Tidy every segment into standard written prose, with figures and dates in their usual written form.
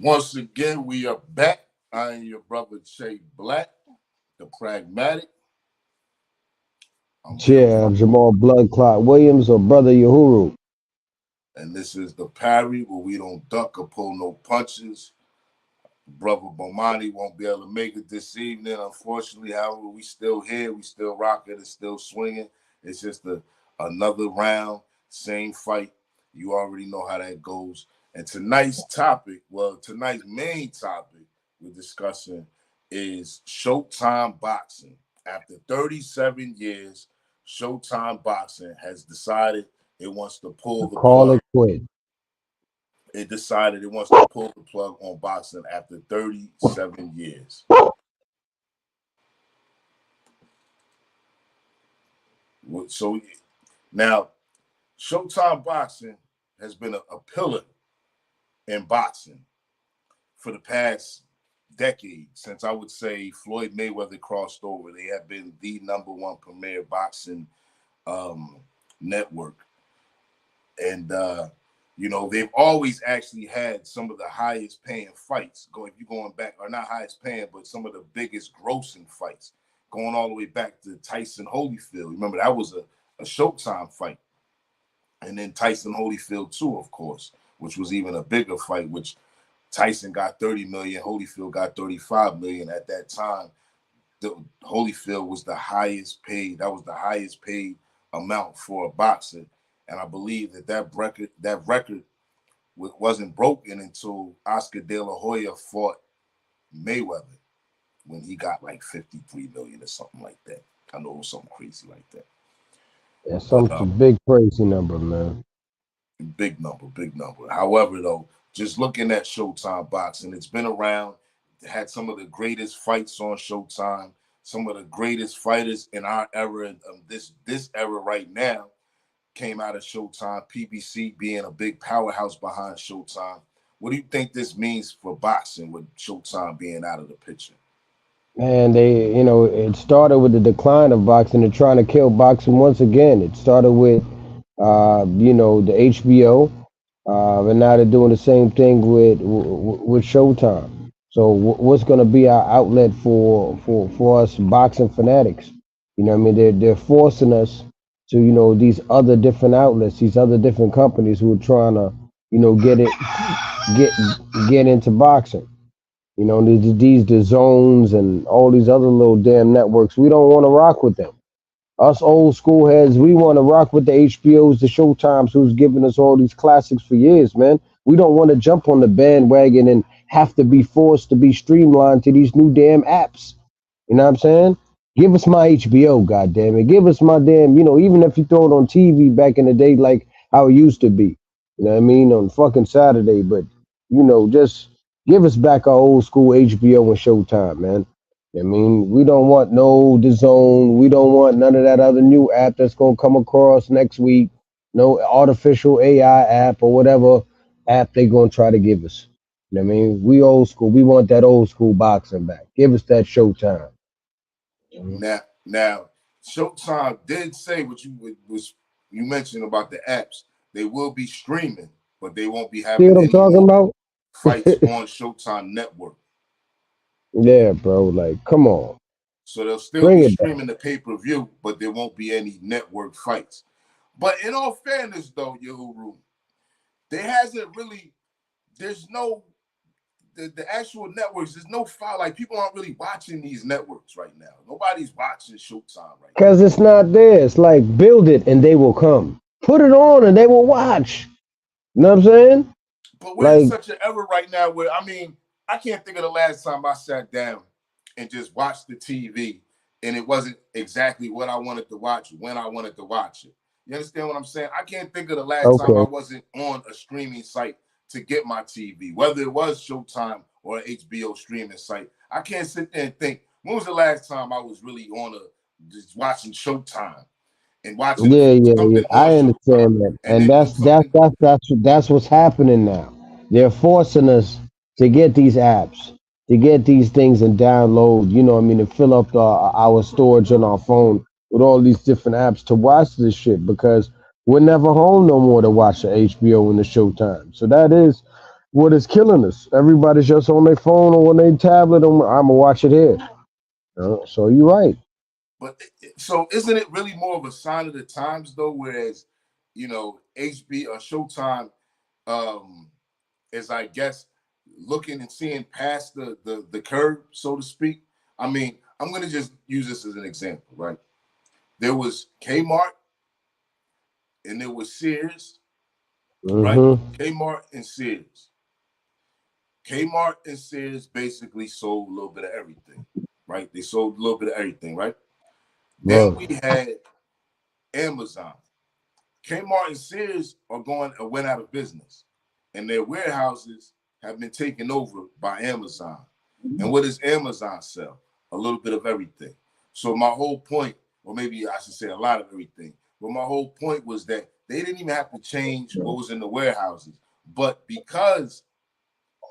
Once again, we are back. I am your brother Che Black, the pragmatic. I'm here with, Yeah, Jamal Blood Clot Williams or Brother Uhuru. and this is the parry where we don't duck or pull no punches. Brother Bomani won't be able to make it this evening, unfortunately. However, we still here, we still rocking, it's still swinging. It's just another round, same fight. You already know how that goes. And tonight's main topic we're discussing is Showtime boxing. After 37 years, Showtime boxing has decided it wants to pull the Call plug. it quit. It decided it wants to pull the plug on boxing after 37 years. So now, Showtime boxing has been a pillar in boxing for the past decade, since I would say Floyd Mayweather crossed over. They have been the number one premier boxing network. And they've always actually had some of the highest paying fights. If you're going back, or not highest paying, but some of the biggest grossing fights, going all the way back to Tyson Holyfield. Remember, that was a Showtime fight. And then Tyson Holyfield too, of course, which was even a bigger fight, which Tyson got 30 million, Holyfield got 35 million at that time. Holyfield was the highest paid. That was the highest paid amount for a boxer. And I believe that record wasn't broken until Oscar De La Hoya fought Mayweather when he got like 53 million or something like that. I know it was something crazy like that. That's some big crazy number, man. Big number, big number. However, though, just looking at Showtime boxing, it's been around. It had some of the greatest fights on Showtime, some of the greatest fighters in our era, this era right now, came out of Showtime. PBC being a big powerhouse behind Showtime. What do you think this means for boxing with Showtime being out of the picture? And it started with the decline of boxing. They're trying to kill boxing once again. It started with, the HBO, and now they're doing the same thing with Showtime. So what's going to be our outlet for us boxing fanatics? You know, what I mean, they're forcing us to, these other different outlets, these other different companies who are trying to, get get into boxing. These the zones and all these other little damn networks. We don't want to rock with them. Us old school heads, we want to rock with the HBOs, the Showtimes, who's giving us all these classics for years, man. We don't want to jump on the bandwagon and have to be forced to be streamlined to these new damn apps. You know what I'm saying? Give us my HBO, goddamn it. Give us my damn, even if you throw it on TV back in the day, like how it used to be. You know what I mean? On fucking Saturday, but just give us back our old school HBO and Showtime, man. I mean, we don't want no The Zone. We don't want none of that other new app that's gonna come across next week. No artificial AI app or whatever app they gonna try to give us. You know what I mean? We old school. We want that old school boxing back. Give us that Showtime. Mhm. Now, Showtime did say what you mentioned about the apps. They will be streaming, but they won't be See having what I'm any talking more about? fights on Showtime Network. Yeah, bro. Like, come on, So they'll still bring be it back. streaming the pay-per-view, but there won't be any network fights. But in all fairness, though, Yahoo, there hasn't really, there's no, the actual networks, there's no file. Like, people aren't really watching these networks right now. Nobody's watching Showtime right Cause it's not there. It's like build it and they will come. Put it on and they will watch. You know what I'm saying? now. But we're in Like, such an era right now where, I mean, I can't think of the last time I sat down and just watched the TV and it wasn't exactly what I wanted to watch when I wanted to watch it. You understand what I'm saying? I can't think of the last time I okay. wasn't on a streaming site to get my TV, whether it was Showtime or an HBO streaming site. I can't sit there and think, when was the last time I was really on just watching Showtime and watching Yeah, yeah, yeah. something on I Showtime understand that. and And then do something? that's what's happening now. They're forcing us to get these apps, to get these things and download, I mean, and fill up our storage on our phone with all these different apps to watch this shit because we're never home no more to watch the HBO and the Showtime. So that is what is killing us? Everybody's just on their phone or on their tablet. I'm gonna watch it here. So you're right. But so isn't it really more of a sign of the times though? Whereas, HB or Showtime is, I guess, looking and seeing past the curve, so to speak. I mean, I'm gonna just use this as an example, right? There was Kmart and there was Sears, right? Mm-hmm. Kmart and Sears. Kmart and Sears basically sold a little bit of everything, right? They sold a little bit of everything, right? Then Bro. we had Amazon. Kmart and Sears went out of business, and their warehouses have been taken over by Amazon. And what does Amazon sell? A little bit of everything. So my whole point, or maybe I should say a lot of everything, but my whole point was that they didn't even have to change what was in the warehouses. But because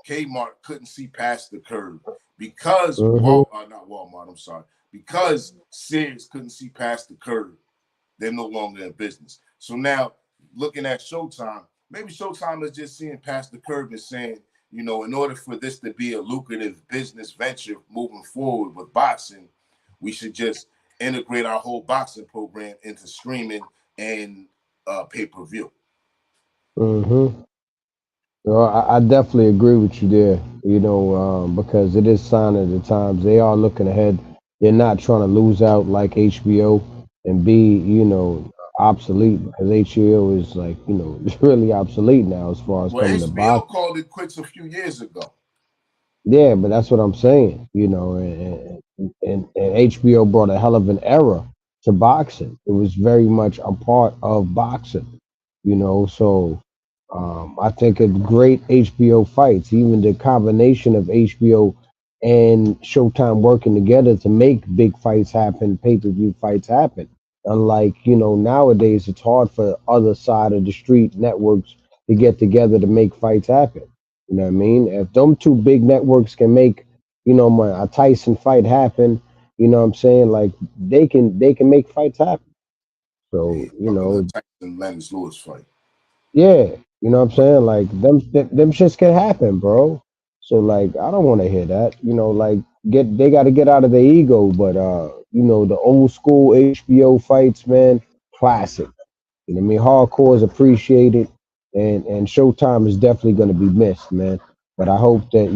Kmart couldn't see past the curve, because Mm-hmm. not Walmart, I'm sorry, because Sears couldn't see past the curve, they're no longer in business. So now, looking at Showtime, maybe Showtime is just seeing past the curve and saying, in order for this to be a lucrative business venture moving forward with boxing, we should just integrate our whole boxing program into streaming and pay-per-view. Mm-hmm. Well, I definitely agree with you there, because it is sign of the times. They are looking ahead. They're not trying to lose out like HBO and be, obsolete because HBO is like, it's really obsolete now as far as Well, coming to HBO box. called it quits a few years ago. Yeah, but that's what I'm saying, and HBO brought a hell of an era to boxing. It was very much a part of boxing, so I think it's great HBO fights, even the combination of HBO and Showtime working together to make big fights happen, pay-per-view fights happen. Unlike, nowadays it's hard for other side of the street networks to get together to make fights happen. You know what I mean? If them two big networks can make, a Tyson fight happen, what I'm saying? Like they can make fights happen. Yeah, So, talking the Tyson Lennox Lewis fight. yeah, what I'm saying? Like them shits can happen, bro. So like I don't want to hear that. Like they got to get out of their ego, but the old school HBO fights, man, classic. I mean? Hardcore is appreciated, and Showtime is definitely going to be missed, man. But I hope that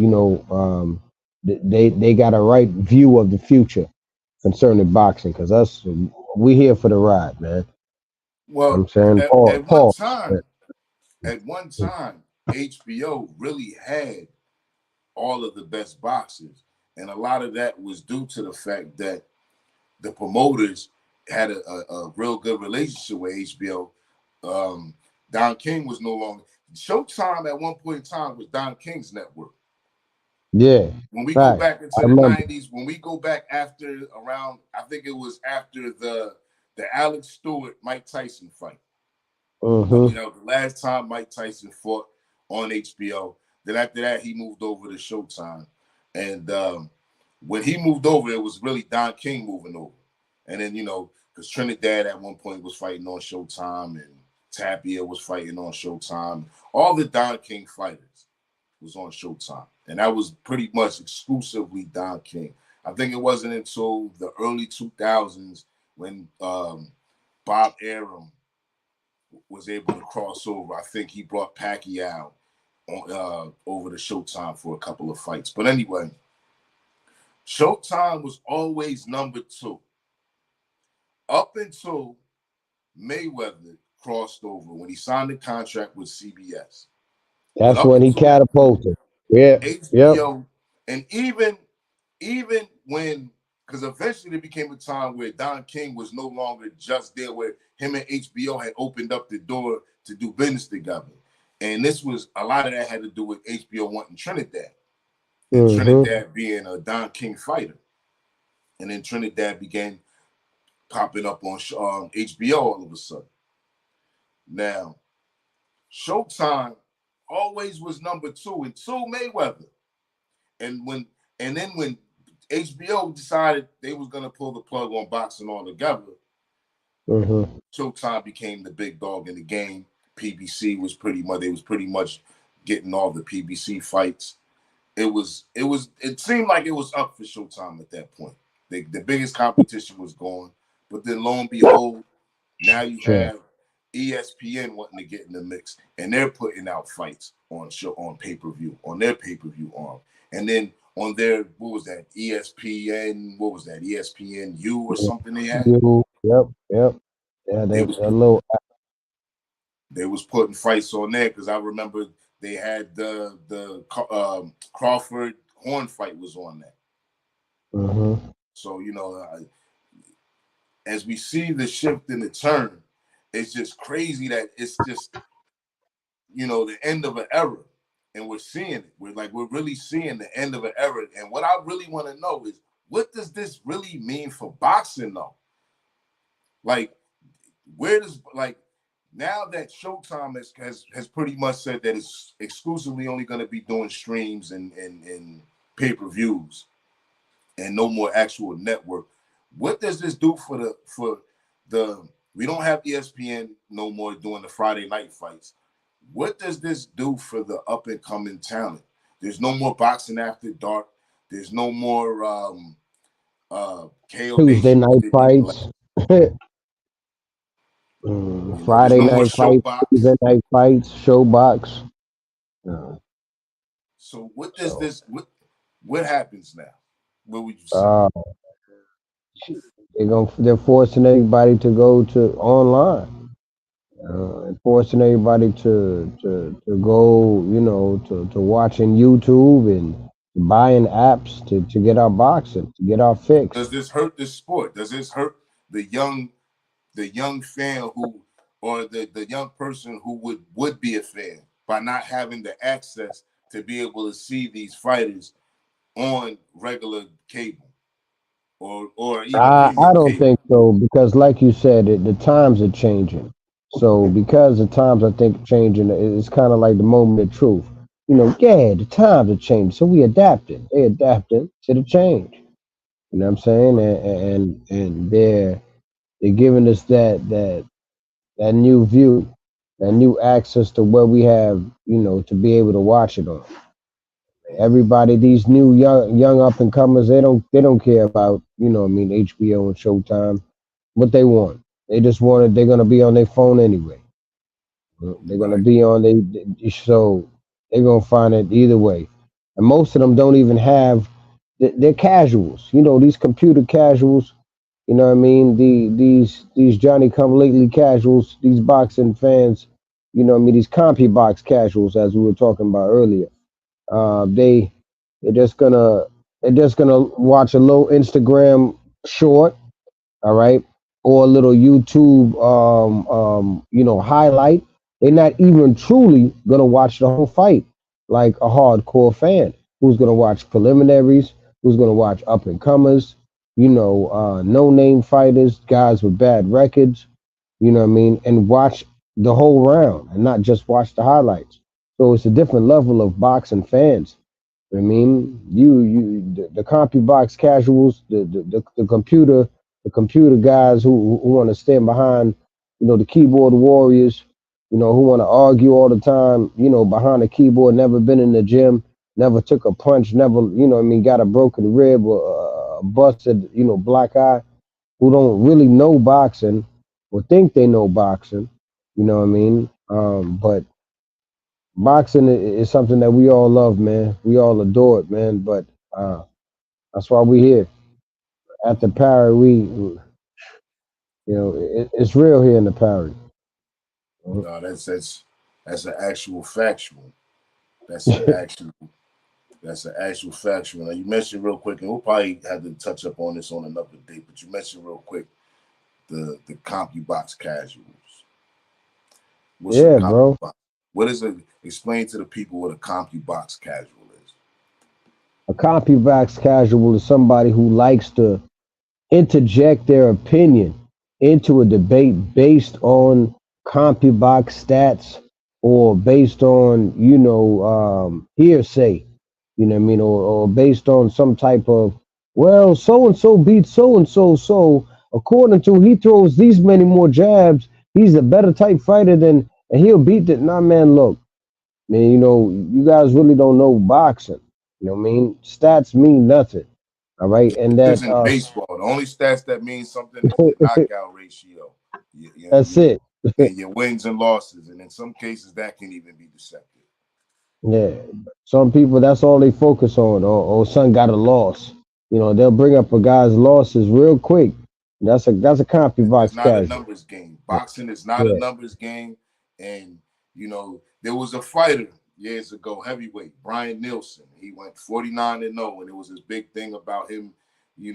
they got a right view of the future concerning boxing, because we here for the ride, man. Well, I'm saying at, Paul, at one Paul. time, at one time, HBO really had all of the best boxers. And a lot of that was due to the fact that the promoters had a real good relationship with HBO. Don King was no longer. Showtime at one point in time was Don King's network. Yeah, When we go facts. back into I the remember. 90s, when we go back after around, I think it was after the Alex Stewart Mike Tyson fight. I Mm-hmm. believe that was the last time Mike Tyson fought on HBO. Then after that, he moved over to Showtime. And when he moved over, it was really Don King moving over. And then, because Trinidad at one point was fighting on Showtime and Tapia was fighting on Showtime. All the Don King fighters was on Showtime. And that was pretty much exclusively Don King. I think it wasn't until the early 2000s when Bob Arum was able to cross over. I think he brought Pacquiao over to Showtime for a couple of fights. But anyway, Showtime was always number two up until Mayweather crossed over when he signed the contract with CBS. But That's up when he until that point, catapulted. Yeah. Yep. HBO, and even when, because eventually there became a time where Don King was no longer just there, where him and HBO had opened up the door to do business together. And this was, a lot of that had to do with HBO wanting Trinidad, and Mm-hmm. Trinidad being a Don King fighter. And then Trinidad began popping up on HBO all of a sudden. Now, Showtime always was number two until Mayweather. And when HBO decided they was gonna pull the plug on boxing altogether, Mm-hmm. Showtime became the big dog in the game. PBC was pretty much getting all the PBC fights. It seemed like it was up for Showtime at that point. The biggest competition was gone, but then lo and behold, now you Sure. have ESPN wanting to get in the mix, and they're putting out fights on pay-per-view on their pay-per-view arm, and then on their what was that ESPNU or something they had. Yep, yep. Yeah, They they was a little. they was putting fights on there because I remember they had the Crawford Horn fight was on there. Mm-hmm. So as we see the shift in the turn, it's just crazy that it's just the end of an era, and we're seeing it. We're really seeing the end of an era. And what I really want to know is, what does this really mean for boxing, though? Like, where does now that Showtime has pretty much said that it's exclusively only going to be doing streams and pay-per-views and no more actual network. What does this do for the we don't have ESPN no more doing the Friday night fights. What does this do for the up and coming talent? There's no more boxing after dark. There's no more KO Tuesday Nation. night fights. There's Friday no more night fights, Showbox. Tuesday night fights, Showbox. So what does So what happens now? What would you say? uh, they're forcing everybody to go to online, and forcing everybody to go, to watching YouTube and buying apps to get our boxing, to get our fix. Does this hurt the sport? Does this hurt the young fan who, or the young person who would be a fan by not having the access to be able to see these fighters on regular cable or even I premium don't cable? think so, because like you said, the times are changing. So because the times I think are changing, it's kind of like the moment of truth. Yeah, the times are changing, so we adapted. They adapted to the change. You know what I'm saying? And they're giving us that new view, that new access to where we have, to be able to watch it on. Everybody, these new young up and comers, they don't care about, HBO and Showtime. What they want, they just want it. They're gonna be on their phone anyway. They're gonna Right. be on so they're gonna find it either way. And most of them don't even have. They're casuals. These computer casuals. You know what I mean? These Johnny come lately casuals. These boxing fans. You know what I mean? These CompuBox casuals, as we were talking about earlier. Uh, they they're just gonna watch a little Instagram short, all right, or a little YouTube highlight. They're not even truly gonna watch the whole fight like a hardcore fan who's gonna watch preliminaries, who's gonna watch up and comers, no name fighters, guys with bad records, what I mean, and watch the whole round and not just watch the highlights. So it's a different level of boxing fans. I mean, the CompuBox casuals, the computer guys who want to stand behind, the keyboard warriors, who want to argue all the time, behind the keyboard, never been in the gym, never took a punch, never, got a broken rib or a busted, black eye, who don't really know boxing or think they know boxing, but boxing is something that we all love, man. We all adore it, man. But that's why we here at the Parry. It's real here in the Parry. No, that's an actual factual. That's an actual that's an actual factual. Now you mentioned real quick, and we'll probably have to touch up on this on another day. But you mentioned real quick the CompuBox casuals. What's a Yeah, bro. CompuBox? What is it? Explain to the people what a CompuBox casual is. A CompuBox casual is somebody who likes to interject their opinion into a debate based on CompuBox stats or based on, hearsay, what I mean, or based on some type of, well, so and so beats so and so, so according to he throws these many more jabs, he's a better type fighter than, and he'll beat the. Nah, man, look. Man, you guys really don't know boxing. You know what I mean? Stats mean nothing. All right, and This that in baseball. The only stats that mean something is your knockout ratio, that's it. and your wins and losses, and in some cases that can even be deceptive. Yeah, some people that's all they focus on. Or son got a loss. They'll bring up a guy's losses real quick. That's a It's CompuBox not a casual. numbers game. Boxing is not a Yeah, numbers game. And, there was a fighter years ago, heavyweight, Brian Nielsen. He went 49-0, and it was this big thing about him,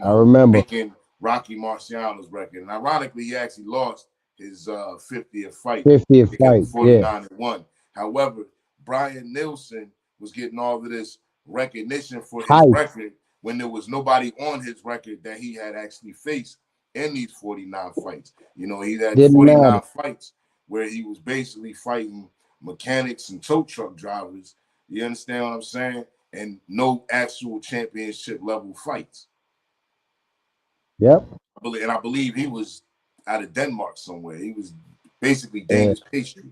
I remember breaking Rocky Marciano's record. And ironically, he actually lost his 50th fight. 50th They kept him fight. Yeah, 49-1. However, Brian Nielsen was getting all of this recognition for his hype record when there was nobody on his record that he had actually faced in these 49 fights. He had didn't matter. 49 fights where he was basically fighting mechanics and tow truck drivers. You understand what I'm saying? And no actual championship level fights. Yep. I believe he was out of Denmark somewhere. He was basically Yeah, Danish pastry.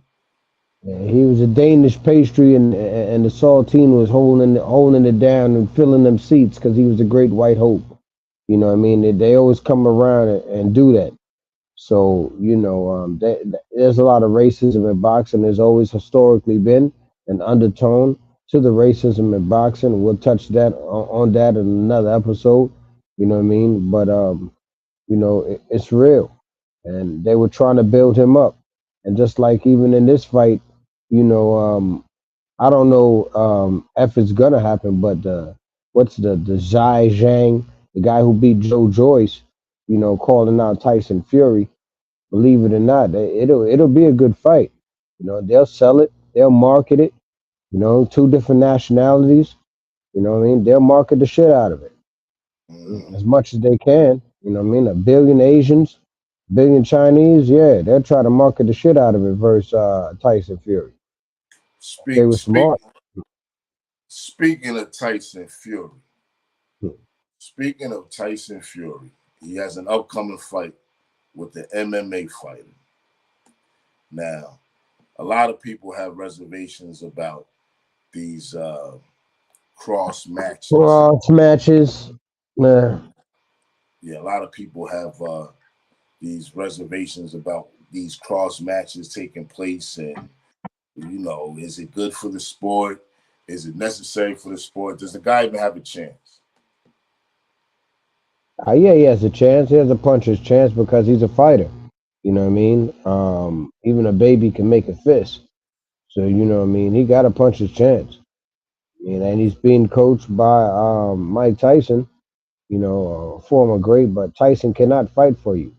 yeah, he was a Danish pastry, and the saltine was holding it down and filling them seats because he was a great white hope. You know what I mean? They always come around and do that. So there's a lot of racism in boxing. There's always historically been an undertone to the racism in boxing. We'll touch that on that in another episode. You know what I mean? But it's real, and they were trying to build him up. And just like even in this fight, you know, I don't know if it's gonna happen, but what's the Zhai Zhang, the guy who beat Joe Joyce, calling out Tyson Fury. Believe it or not, it'll be a good fight. They'll sell it, they'll market it. Two different nationalities. You know what I mean? They'll market the shit out of it Mm-hmm. as much as they can. You know what I mean? A billion Asians, billion Chinese, yeah, they'll try to market the shit out of it versus Tyson Fury. They Speak, were speak, smart. Speaking of Tyson Fury, Hmm. he has an upcoming fight with the MMA fighter. Now, a lot of people have reservations about these cross matches. Cross matches, nah. Yeah, a lot of people have these reservations about these cross matches taking place, and is it good for the sport? Is it necessary for the sport? Does the guy even have a chance? Yeah, he has a chance. He has a puncher's chance because he's a fighter. You know what I mean? Even a baby can make a fist. So you know what I mean? He got a puncher's chance. And he's being coached by Mike Tyson. A former great, but Tyson cannot fight for you.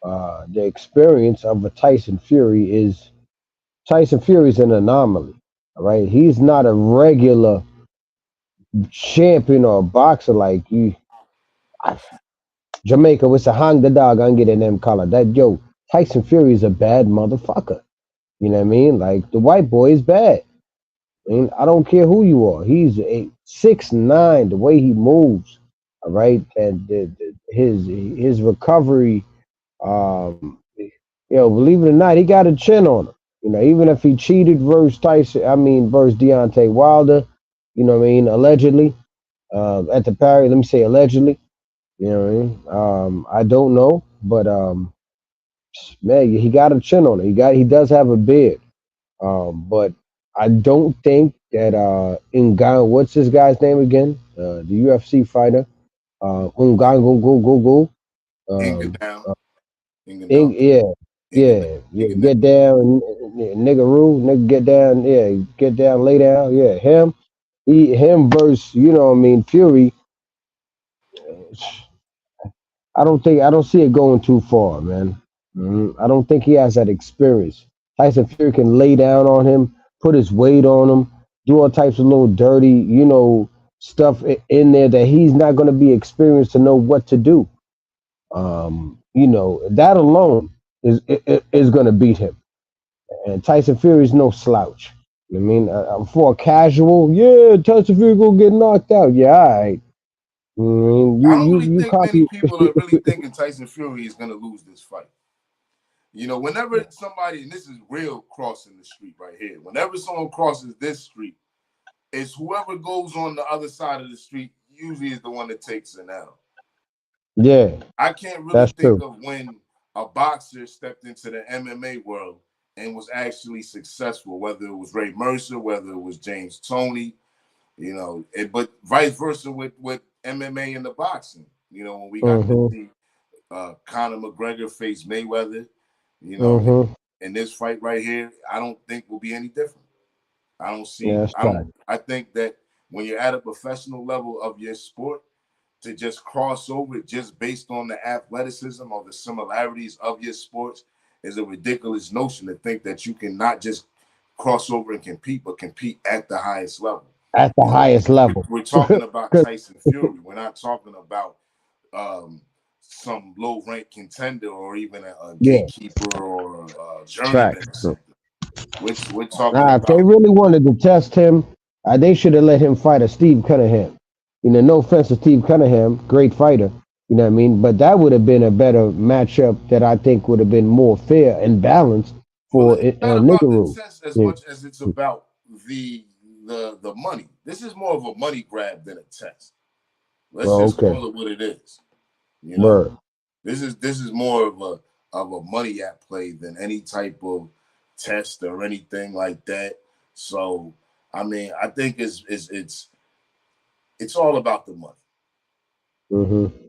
The experience of a Tyson Fury is an anomaly. All right, he's not a regular champion or a boxer like you. Jamaica, what's a hang the dog and get in them color. Tyson Fury is a bad motherfucker. You know what I mean? Like the white boy is bad. I mean, I don't care who you are. He's a 6'9", the way he moves. All right, and his recovery. Believe it or not, he got a chin on him. Even if he cheated versus Deontay Wilder. You know what I mean? Allegedly, at the parry. Let me say allegedly. You know what I mean? I don't know, but man, he got a chin on it. He does have a beard. But I don't think that Ngang, what's this guy's name again? The UFC fighter, Ngang go go go. Inga Um, down, uh, Inga down, Yeah, Inga down, yeah, Inga down. get down, niggaroo, nigga, get down, yeah, get down, lay down, yeah, him versus, what I mean, Fury. I don't see it going too far, man. I don't think he has that experience. Tyson Fury can lay down on him, put his weight on him, do all types of little dirty, stuff in there that he's not going to be experienced to know what to do. That alone is going to beat him. And Tyson Fury is no slouch. I mean, for a casual, yeah, Tyson Fury gonna get knocked out. Yeah, all right. I mean, I don't really you think many copy. people are really thinking Tyson Fury is going to lose this fight. You know, whenever somebody, and this is real crossing the street right here, whenever someone crosses this street, it's whoever goes on the other side of the street usually is the one that takes an L. Yeah, I can't really that's think true. of when a boxer stepped into the MMA world and was actually successful, whether it was Ray Mercer, whether it was James Toney, you know, but vice versa with MMA and the boxing. You know, when we got to Mm-hmm. see Conor McGregor face Mayweather, you know, Mm-hmm. in this fight right here, I don't think will be any different. I don't Yeah, see, that's I don't, right. I think that when you're at a professional level of your sport, to just cross over just based on the athleticism or the similarities of your sports is a ridiculous notion to think that you can not just cross over and compete, but compete at the highest level. At the You know, highest level. we're talking about 'Cause Tyson Fury. We're not talking about um, some low rank contender or even a yeah, gatekeeper or a journeyman or facts. something. We're talking Nah, if they about, really wanted to test him, they should have let him fight a Steve Cunningham. You know, no offense to Steve Cunningham, great fighter. You know what I mean? But that would have been a better matchup that I think would have been more fair and balanced well, for it's not about the Nicaragua. test as Yeah. much as it's about the the money. This is more of a money grab than a test. Let's Oh, just okay. call it what it is. You know, Word. this is more of a money at play than any type of test or anything like that. So I mean, I think it's all about the money, Mm-hmm.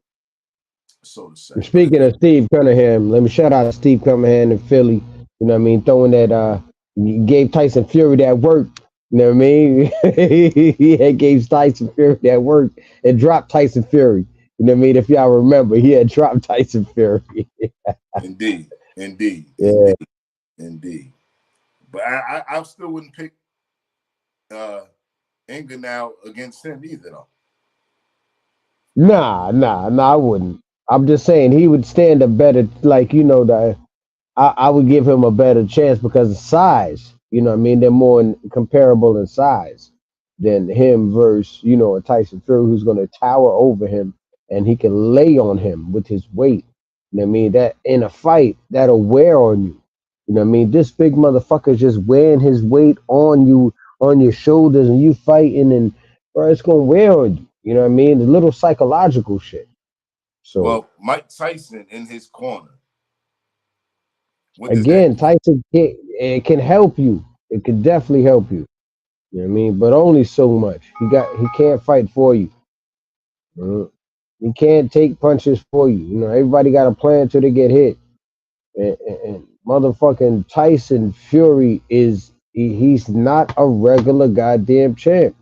so to say. But Speaking of Steve Cunningham, let me shout out to Steve Cunningham in Philly. You know what I mean? Throwing that, gave Tyson Fury that work. You know what I mean? He had gave Tyson Fury that work and dropped Tyson Fury. You know what I mean? If y'all remember, he had dropped Tyson Fury. indeed, indeed, Yeah. indeed, indeed. But I still wouldn't pick uh Inga now against him either, though. Nah, I wouldn't. I'm just saying he would stand a better, like, I would give him a better chance because of size. You know what I mean? They're more comparable in size than him versus, a Tyson Fury who's going to tower over him and he can lay on him with his weight. You know what I mean? That in a fight, that'll wear on you. You know what I mean? This big motherfucker just wearing his weight on you, on your shoulders, and you fighting, and bro, it's going to wear on you. You know what I mean? The little psychological shit. So, Well, Mike Tyson in his corner. What does that again, do? Tyson it can help you. It can definitely help you. You know what I mean? But only so much. He can't fight for you. Mhm. He can't take punches for you. You know, everybody got a plan till they get hit. And motherfucking Tyson Fury he's not a regular goddamn champ.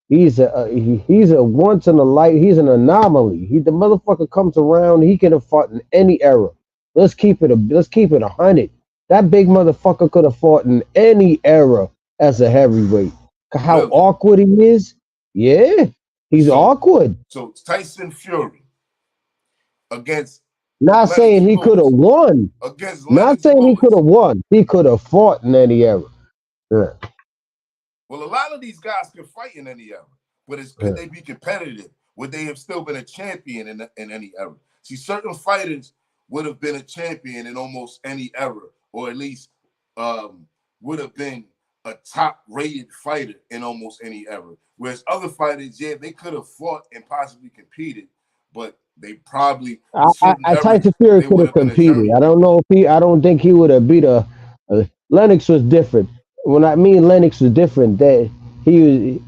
He's a once in a life. He's an anomaly. The motherfucker comes around. He could have fought in any era. Let's keep it 100. That big motherfucker could have fought in any era as a heavyweight. How Really? awkward he is. Yeah, he's So awkward. so Tyson Fury against Not Lennox saying he could have Lewis won. against Not Lennox saying he could Lewis. have won. He could have fought in any era. Yeah, Well, a lot of these guys can fight in any era, but could yeah. they be competitive? Would they have still been a champion in any era? See, certain fighters would have been a champion in almost any era, or at least um, would have been a top-rated fighter in almost any era. Whereas other fighters, yeah, they could have fought and possibly competed, but they probably certain Tyson eras Fury they could would have have been a competed. I journeyman. don't know if he. I don't think he would have beat Lennox was different. When I mean Lennox was different, that he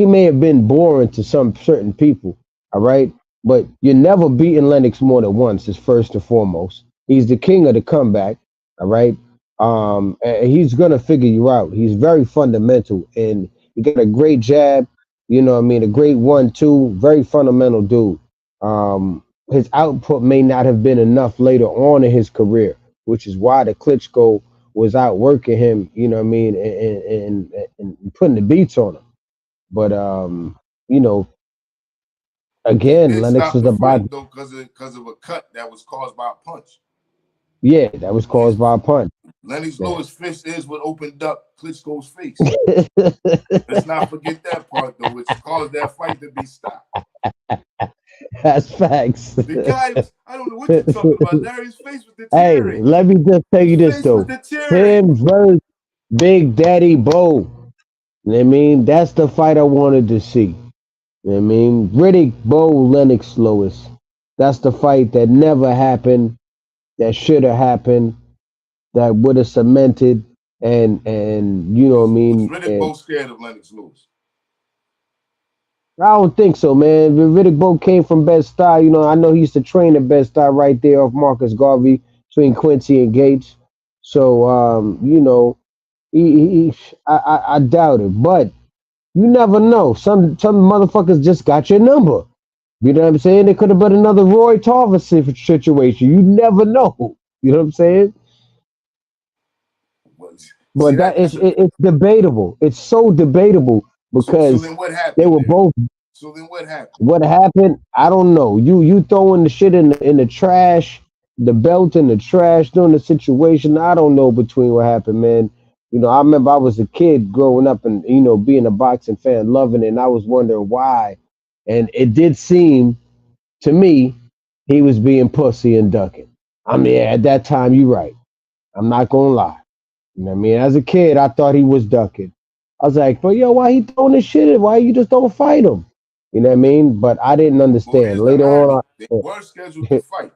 may have been boring to some certain people. All right, but you're never beating Lennox more than once. Is first and foremost. He's the king of the comeback. All right. And he's gonna figure you out. He's very fundamental, and he got a great jab. You know, what I mean, a great 1-2. Very fundamental dude. His output may not have been enough later on in his career, which is why the Klitschko was outworking him, you know what I mean, and putting the beats on him. But you know, He again, did Lennox stop was the about fight though because of a cut that was caused by a punch. yeah, that was caused His by a punch. Lennox Yeah. Lewis' fist is what opened up Klitschko's face. Let's not forget that part though, which caused that fight to be stopped. That's facts. The guy was, I don't know what you talking about? Larry's face was Hey, deteriorating. let me just tell His you this face was though. deteriorating. Him versus Big Daddy Bo. You know what I mean? That's the fight I wanted to see. You know what I mean? Riddick Bo Lennox Lewis. That's the fight that never happened, that should have happened, that would have cemented and you know what I Was mean? Riddick And Bowe scared of Lennox Lewis? I don't think so, man. Riddick Bowe came from Bed-Stuy. You know, I know he used to train at Bed-Stuy right there off Marcus Garvey between Quincy and Gates. So, you know, I doubt it. But you never know. Some motherfuckers just got your number. You know what I'm saying? It could have been another Roy Tarver situation. You never know. You know what I'm saying? See But that? That's a, it's debatable. It's so debatable so because then what they happened were there? both. So then what happened? What happened? I don't know. You throwing the shit in the trash, the belt in the trash during the situation. I don't know between what happened, man. You know, I remember I was a kid growing up and being a boxing fan, loving it, and I was wondering why. And it did seem to me he was being pussy and ducking. I mean, at that time, you're right. I'm not gonna lie. You know what I mean? As a kid, I thought he was ducking. I was like, well, yo, why he throwing this shit in? Why you just don't fight him? You know what I mean? But I didn't Well, understand. here's the Later on, irony. They were scheduled to fight.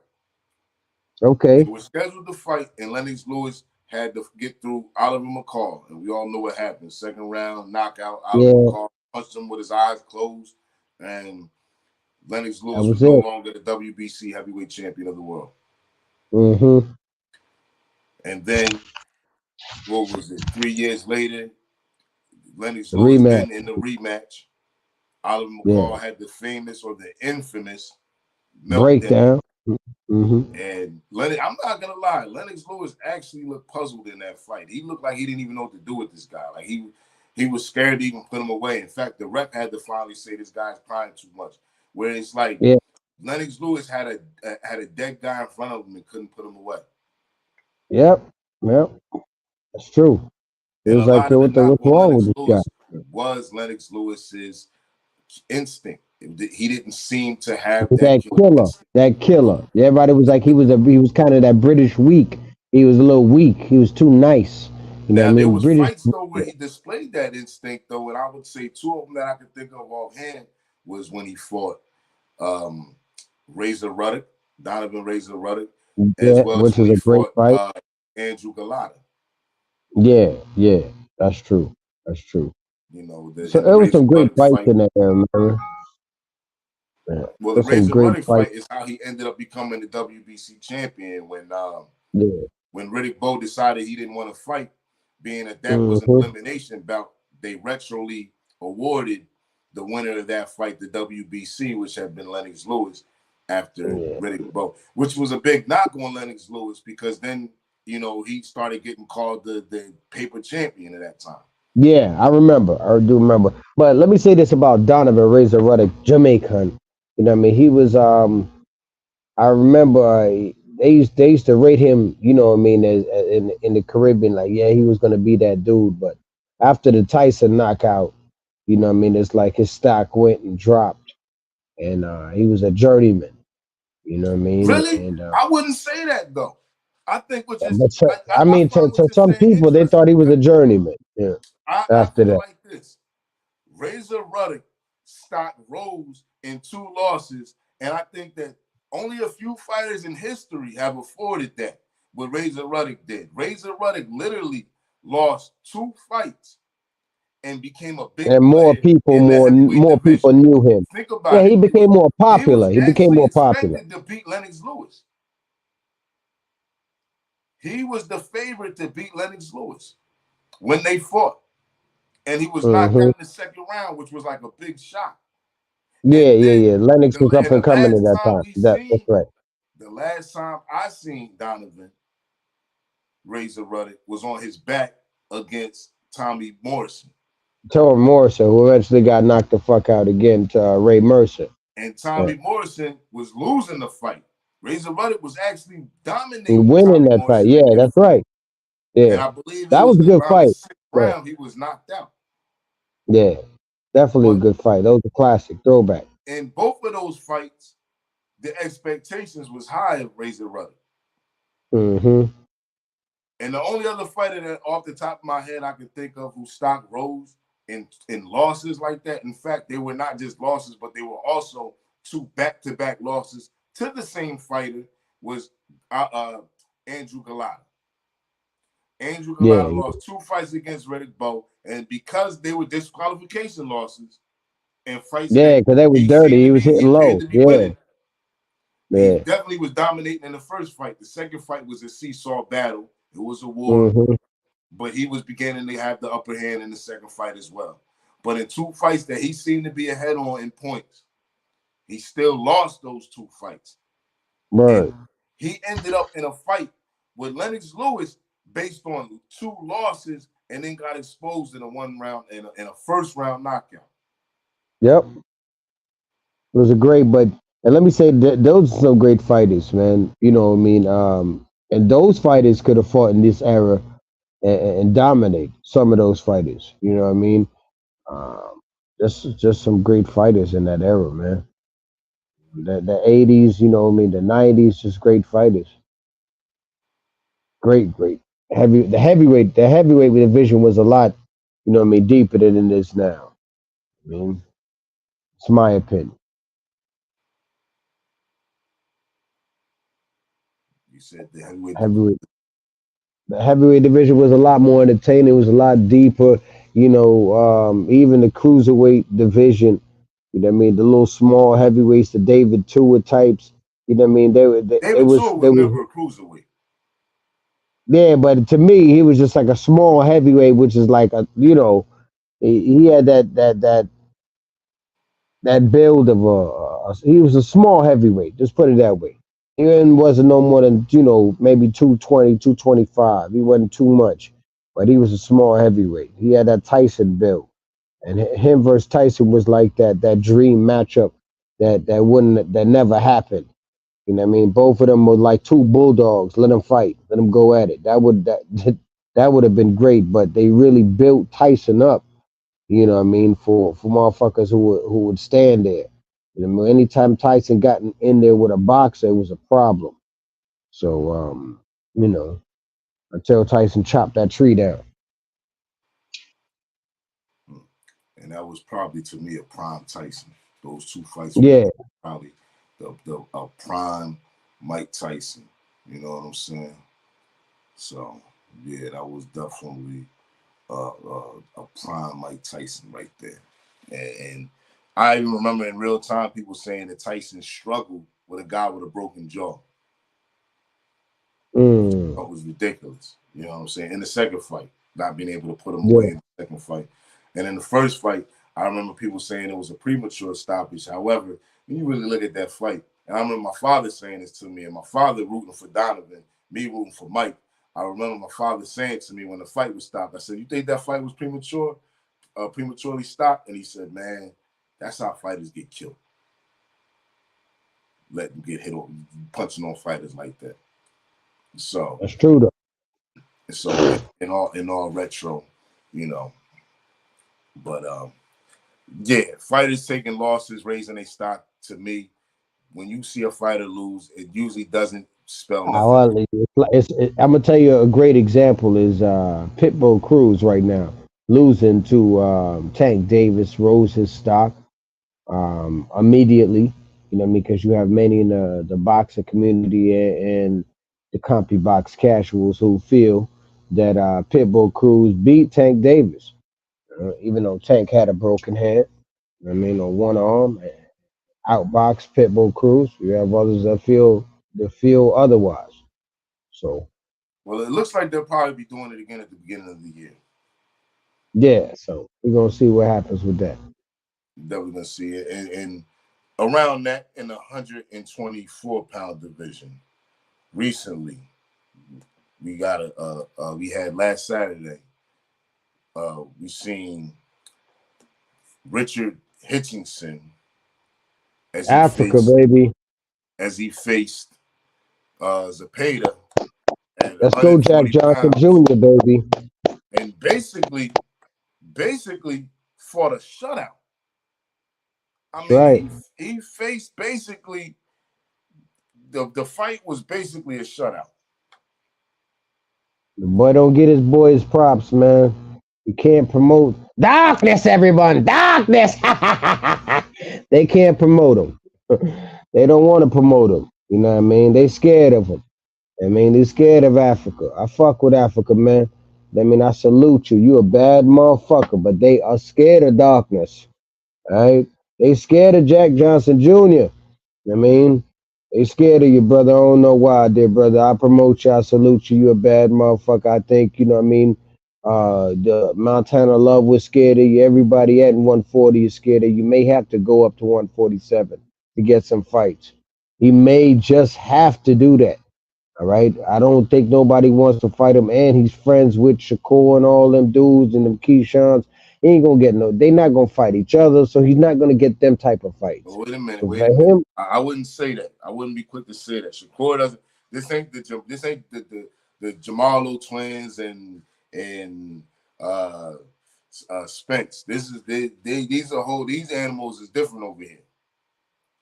They okay, were scheduled to fight, and Lennox Lewis had to get through Oliver McCall. And we all know what happened. Second round, knockout. Oliver yeah, McCall punched him with his eyes closed. And Lennox that Lewis was was no it. longer the WBC heavyweight champion of the world. Mm-hmm. And then, what was it? 3 years later, Lennox The Lewis rematch. then in the rematch, Oliver Yeah, McCall had the famous or the infamous meltdown. breakdown. Mm-hmm. And Lennox, I'm not gonna lie, Lennox Lewis actually looked puzzled in that fight. He looked like he didn't even know what to do with this guy. Like he was scared to even put him away. In fact, the rep had to finally say this guy's crying too much. Where it's like Yeah. Lennox Lewis had a dead guy in front of him and couldn't put him away. Yep. Yep. That's true. It And was a like, lot of yo, the knock what's on wrong with Lennox this guy? Lewis was Lennox Lewis's instinct. He didn't seem to have that That killer killer. instinct. That killer. Everybody was like, he was kind of that British weak. He was a little weak. He was too nice. You know what I Now there mean? was British. fights though where he displayed that instinct though, and I would say two of them that I could think of offhand was when he fought um, Razor Ruddock, Donovan Razor Ruddock, as Yeah, well as which when is he a great fought fight. Andrew Galata. Yeah, yeah, that's true. That's true. You know, So in the there was Razor some great Ruddock fights fight. in there, man. Yeah, Well, the there's some Razor great Ruddock fights. fight is how he ended up becoming the WBC champion Yeah. when Riddick Bowe decided he didn't want to fight, being that was an Hmm. elimination bout, they retroly awarded the winner of that fight the WBC, which had been Lennox Lewis after Yeah. Riddick Bowe, which was a big knock on Lennox Lewis because then, he started getting called the paper champion at that time. Yeah, I remember. I do remember. But let me say this about Donovan Razor Ruddock, Jamaican. You know what I mean? He was I remember they used to rate him, you know what I mean, as in the Caribbean, like, yeah, he was gonna be that dude. But after the Tyson knockout, you know what I mean, it's like his stock went and dropped. And he was a journeyman, you know what I mean? Really? And I wouldn't say that though. I think which is but I I mean, find what to you're some saying people, they interesting thought he was because a journeyman. Yeah. I After feel that, like this. Razor Ruddock stock rose in two losses, and I think that only a few fighters in history have afforded that. What Razor Ruddock did. Razor Ruddock literally lost two fights and became a big and more player people, in the heavyweight more people division. knew him. Think Yeah, about he it. became more He popular. was He became actually more popular. expected to beat Lennox Lewis. He was the favorite to beat Lennox Lewis when they fought. And he was knocked Hmm. out in the second round, which was like a big shock. Yeah, And yeah, then yeah. Lennox was up and the and coming at last that time time. we That's seen, right. the last time I seen Donovan Razor Ruddock was on his back against Tommy Morrison. Tore Morrison, who eventually got knocked the fuck out again to Ray Mercer. And Yeah. Tommy Morrison was losing the fight. Razor Ruddock was actually And dominating winning Tommy that fight. Morrison in Yeah, that that's fight. right. And Yeah, I believe it that was was a good around the fight. sixth Yeah, round he was knocked out. yeah, definitely a But good fight. That was a classic throwback. in both of those fights, the expectations was high of Razor Ruddock. Mm-hmm. And the only other fighter that off the top of my head I can think of whose stock rose in losses like that. In fact, they were not just losses, but they were also two back-to-back losses to the same fighter was Andrew Galata. Andrew Yeah, Galata lost 2 fights against Riddick Bowe, and because they were disqualification losses and fights yeah, that because they was dirty. He was he hitting appeared low. to be Yeah, winning, he yeah. definitely was dominating in the first fight. The second fight was a seesaw battle. It was a war, Mm-hmm. but he was beginning to have the upper hand in the second fight as well. But in 2 fights that he seemed to be ahead on in points, he still lost those 2 fights. Right. And he ended up in a fight with Lennox Lewis based on 2 losses and then got exposed in a 1 round in a first round knockout. Yep. It was a great, but and let me say that those are some great fighters, man. You know what I mean? And those fighters could have fought in this era and dominate some of those fighters. You know what I mean? Um, just some great fighters in that era, man. The 80s, you know what I mean? The 90s, just great fighters. Great. The heavyweight division was a lot, you know what I mean, deeper than it is now. I mean, it's my opinion. You said the heavyweight division. Heavyweight the heavyweight division was a lot more entertaining. It was a lot deeper. You know, even the cruiserweight division. You know what I mean? The little small heavyweights, the David Tua types. You know what I mean? It David was Tua they was was never a cruiserweight. yeah, but to me, he was just like a small heavyweight, which is like a he had that build of he was a small heavyweight. Just put it that way. He wasn't no more than maybe 220, 225. He wasn't too much, but he was a small heavyweight. He had that Tyson build, and him versus Tyson was like that dream matchup that never happened. You know what I mean? Both of them were like 2 bulldogs. Let them fight. Let them go at it. That would have been great. But they really built Tyson up. You know what I mean? For motherfuckers who would stand there. You know, anytime Tyson got in there with a boxer, it was a problem. So you know, until Tyson chopped that tree down. And that was probably to me a prime Tyson. Those 2 fights right Yeah, there, probably the prime Mike Tyson. You know what I'm saying? So yeah, that was definitely a prime Mike Tyson right there. And I even remember in real time people saying that Tyson struggled with a guy with a broken jaw, which I mm, thought was ridiculous. You know what I'm saying? In the second fight, not being able to put him away yeah. in the second fight. And in the first fight, I remember people saying it was a premature stoppage. However, when you really look at that fight, and I remember my father saying this to me, and my father rooting for Donovan, me rooting for Mike. I remember my father saying to me when the fight was stopped, I said, "You think that fight was prematurely stopped?" And he said, "Man, that's how fighters get killed. Let them get hit on punching on fighters like that." So, That's true though. in all retro, you know, but yeah, fighters taking losses, raising their stock. To me, when you see a fighter lose, it usually doesn't spell nothing. Well, I'm gonna tell you a great example is Pitbull Cruz right now losing to Tank Davis rose his stock immediately. You know, because you have many in the boxing community and the compy box casuals who feel that Pitbull Cruz beat Tank Davis, even though Tank had a broken hand. You know what I mean, on one arm, outbox Pitbull Cruz. You have others that feel otherwise. So Well, it looks like they'll probably be doing it again at the beginning of the year. yeah, so we're gonna see what happens with that. Definitely gonna see it, and around that in the 124-pound division. Recently, we had last Saturday. We seen Richard Hitchinson as he Africa, faced baby. Zepeda at Let's go, Jack 140 Johnson pounds, Jr., baby. and basically fought a shutout. I That's mean, right. he faced basically the fight was basically a shutout. The boy don't get his boys props, man. You can't promote darkness, everyone. Darkness. They can't promote him. They don't want to promote him. You know what I mean? They scared of him. I mean, they scared of Africa. I fuck with Africa, man. I mean, I salute you. You a bad motherfucker, but they are scared of darkness. All right? They scared of Jack Johnson Jr. I mean, they scared of you, brother. I don't know why, dear brother. I promote you. I salute you. You a bad motherfucker. I think, you know what I mean? The Montana Love was scared of you. Everybody at 140 is scared of you. You may have to go up to 147 to get some fights. He may just have to do that. All right. I don't think nobody wants to fight him. And he's friends with Shakur and all them dudes and them Keyshawn's. He ain't gonna get no. They not gonna fight each other, so he's not gonna get them type of fights. But wait a minute, So wait for a minute. him, I wouldn't say that. I wouldn't be quick to say that. Shakur doesn't. This ain't the Jamalo twins and uh Spence. This is these animals is different over here.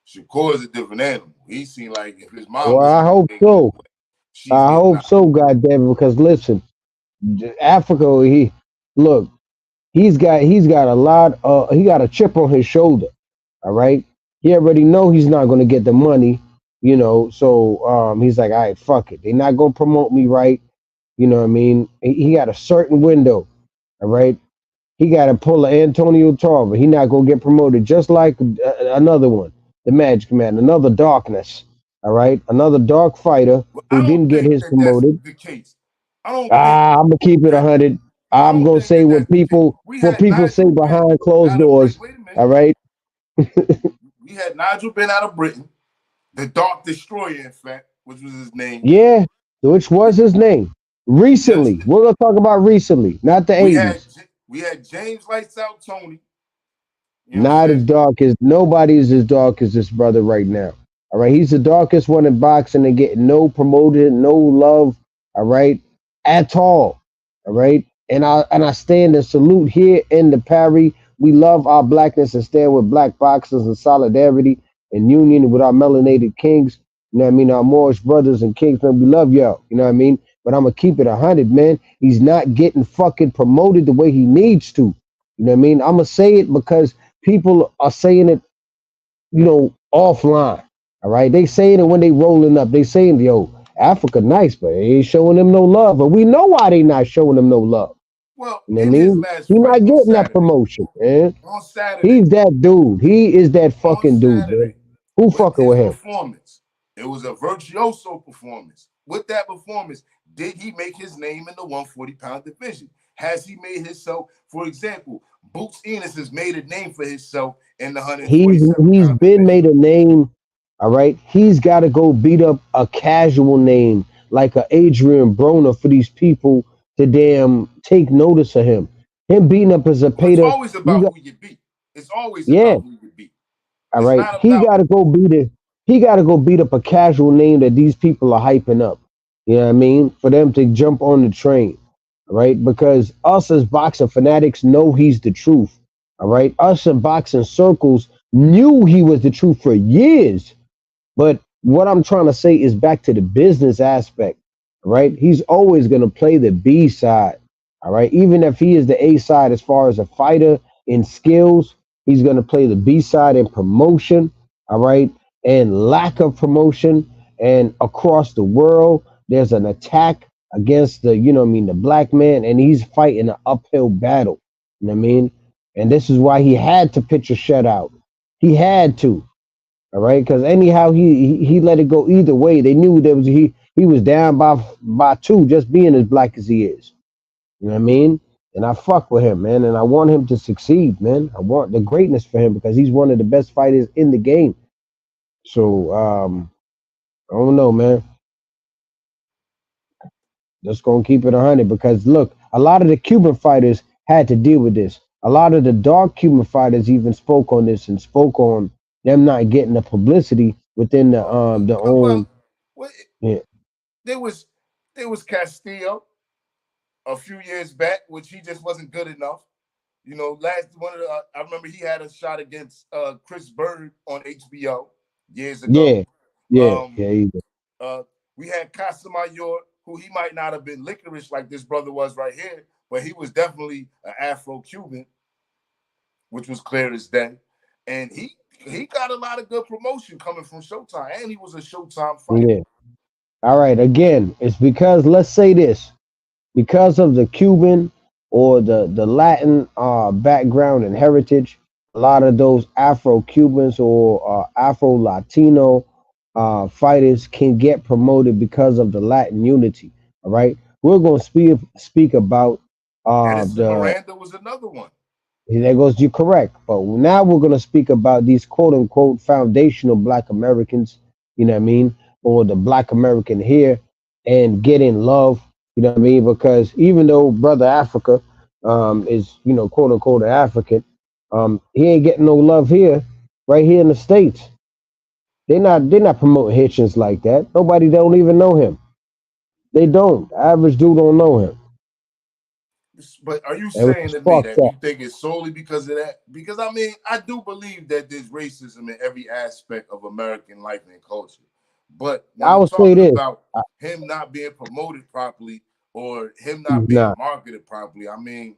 Shakur is a different animal. He seemed like if his mom well, was I hope getting so. away, she's I getting hope out. so, goddamn it. Because listen, Africa, look, he's got a lot. He got a chip on his shoulder. All right. He already know he's not gonna get the money. So he's like, all right, fuck it. They're not gonna promote me right. You know what I mean? He got a certain window. All right. He got to pull an Antonio Tarver. He not gonna get promoted. Just like another one, the Magic Man, another Darkness. All right, another dark fighter But who I don't didn't get think his that that's promoted. the case. I don't think I'm gonna keep it 100. I I'm don't gonna think say that what that's the case. people We what had people say Nigel Benn behind closed out of Britain. doors. Wait a minute. All right. We had Nigel Benn out of Britain, the Dark Destroyer, in fact, which was his name. Yeah, which was his name. You Recently, understand? we're gonna talk about recently, not the We had 80s. we had James Lights Out Tony. You know what I'm Not saying? as dark as nobody is as dark as this brother right now. All right, he's the darkest one in boxing and getting no promoted, no love. All right, at all. All right, and I stand and salute here in the Parry. We love our blackness and stand with black boxers in solidarity and union with our melanated kings. You know what I mean? Our Moorish brothers and kings, man, we love y'all. You know what I mean? But I'm gonna keep it 100, man. He's not getting fucking promoted the way he needs to. You know what I mean? I'm gonna say it because people are saying it, offline. All right, they saying it when they rolling up. They saying, "Yo, Africa nice, but they ain't showing them no love." And we know why they not showing them no love. Well, You know what I in his mean? last He fight not on getting that Saturday, promotion, man. on Saturday, He's that dude. He is that on fucking dude, man. Saturday, Who with fucking his with him? performance, it was a virtuoso performance. With that performance, did he make his name in the 140-pound division? Has he made himself, for example, Boots Enos has made a name for himself in the He's 147-pound he's been division. made a name. All right, he's got to go beat up a casual name like a Adrian Broner for these people to damn take notice of him. Him beating up as a Well, it's Pater, always you about got who you beat. It's always yeah. about who you beat. All It's right, not about he got to go beat up a casual name that these people are hyping up. You know what I mean? For them to jump on the train. All right, because us as boxing fanatics know he's the truth. All right, us in boxing circles knew he was the truth for years. But what I'm trying to say is back to the business aspect, right? He's always going to play the B side, all right? Even if he is the A side as far as a fighter in skills, he's going to play the B side in promotion, all right? And lack of promotion. And across the world, there's an attack against the black man, and he's fighting an uphill battle. You know what I mean? And this is why he had to pitch a shutout. He had to. All right, because anyhow he let it go either way. They knew there was he was down by two just being as black as he is. You know what I mean? And I fuck with him, man, and I want him to succeed, man. I want the greatness for him because he's one of the best fighters in the game. So I don't know, man. Just gonna keep it 100 because look, a lot of the Cuban fighters had to deal with this. A lot of the dark Cuban fighters even spoke on this and spoke on them not getting the publicity within the own. well, Yeah, there was there was Castillo a few years back, which he just wasn't good enough. Last one of the I remember he had a shot against Chris Bird on HBO years ago. yeah, Yeah, Um, yeah, he, uh, we had Casamayor, who he might not have been licorice like this brother was right here, but he was definitely an Afro-Cuban, which was clear as day. And he got a lot of good promotion coming from Showtime, and he was a Showtime fighter. yeah. All right. Again, it's because let's say this because of the Cuban or the Latin background and heritage. A lot of those Afro Cubans or Afro Latino fighters can get promoted because of the Latin unity. All right. We're going to speak about Edison the Miranda was another one. there goes you correct. But now we're going to speak about these quote unquote foundational black Americans, you know what I mean? Or the black American here and getting love, you know what I mean? Because even though Brother Africa is, you know, quote unquote an African, he ain't getting no love here, right here in the States. They're not promoting Hitchens like that. Nobody don't even know him. They don't. The average dude don't know him. But are you And which saying is to me fucked that up. you think it's solely because of that? Because I mean, I do believe that there's racism in every aspect of American life and culture. But when I we're would say talking this. about him not being promoted properly or him not He's being not. marketed properly, I mean,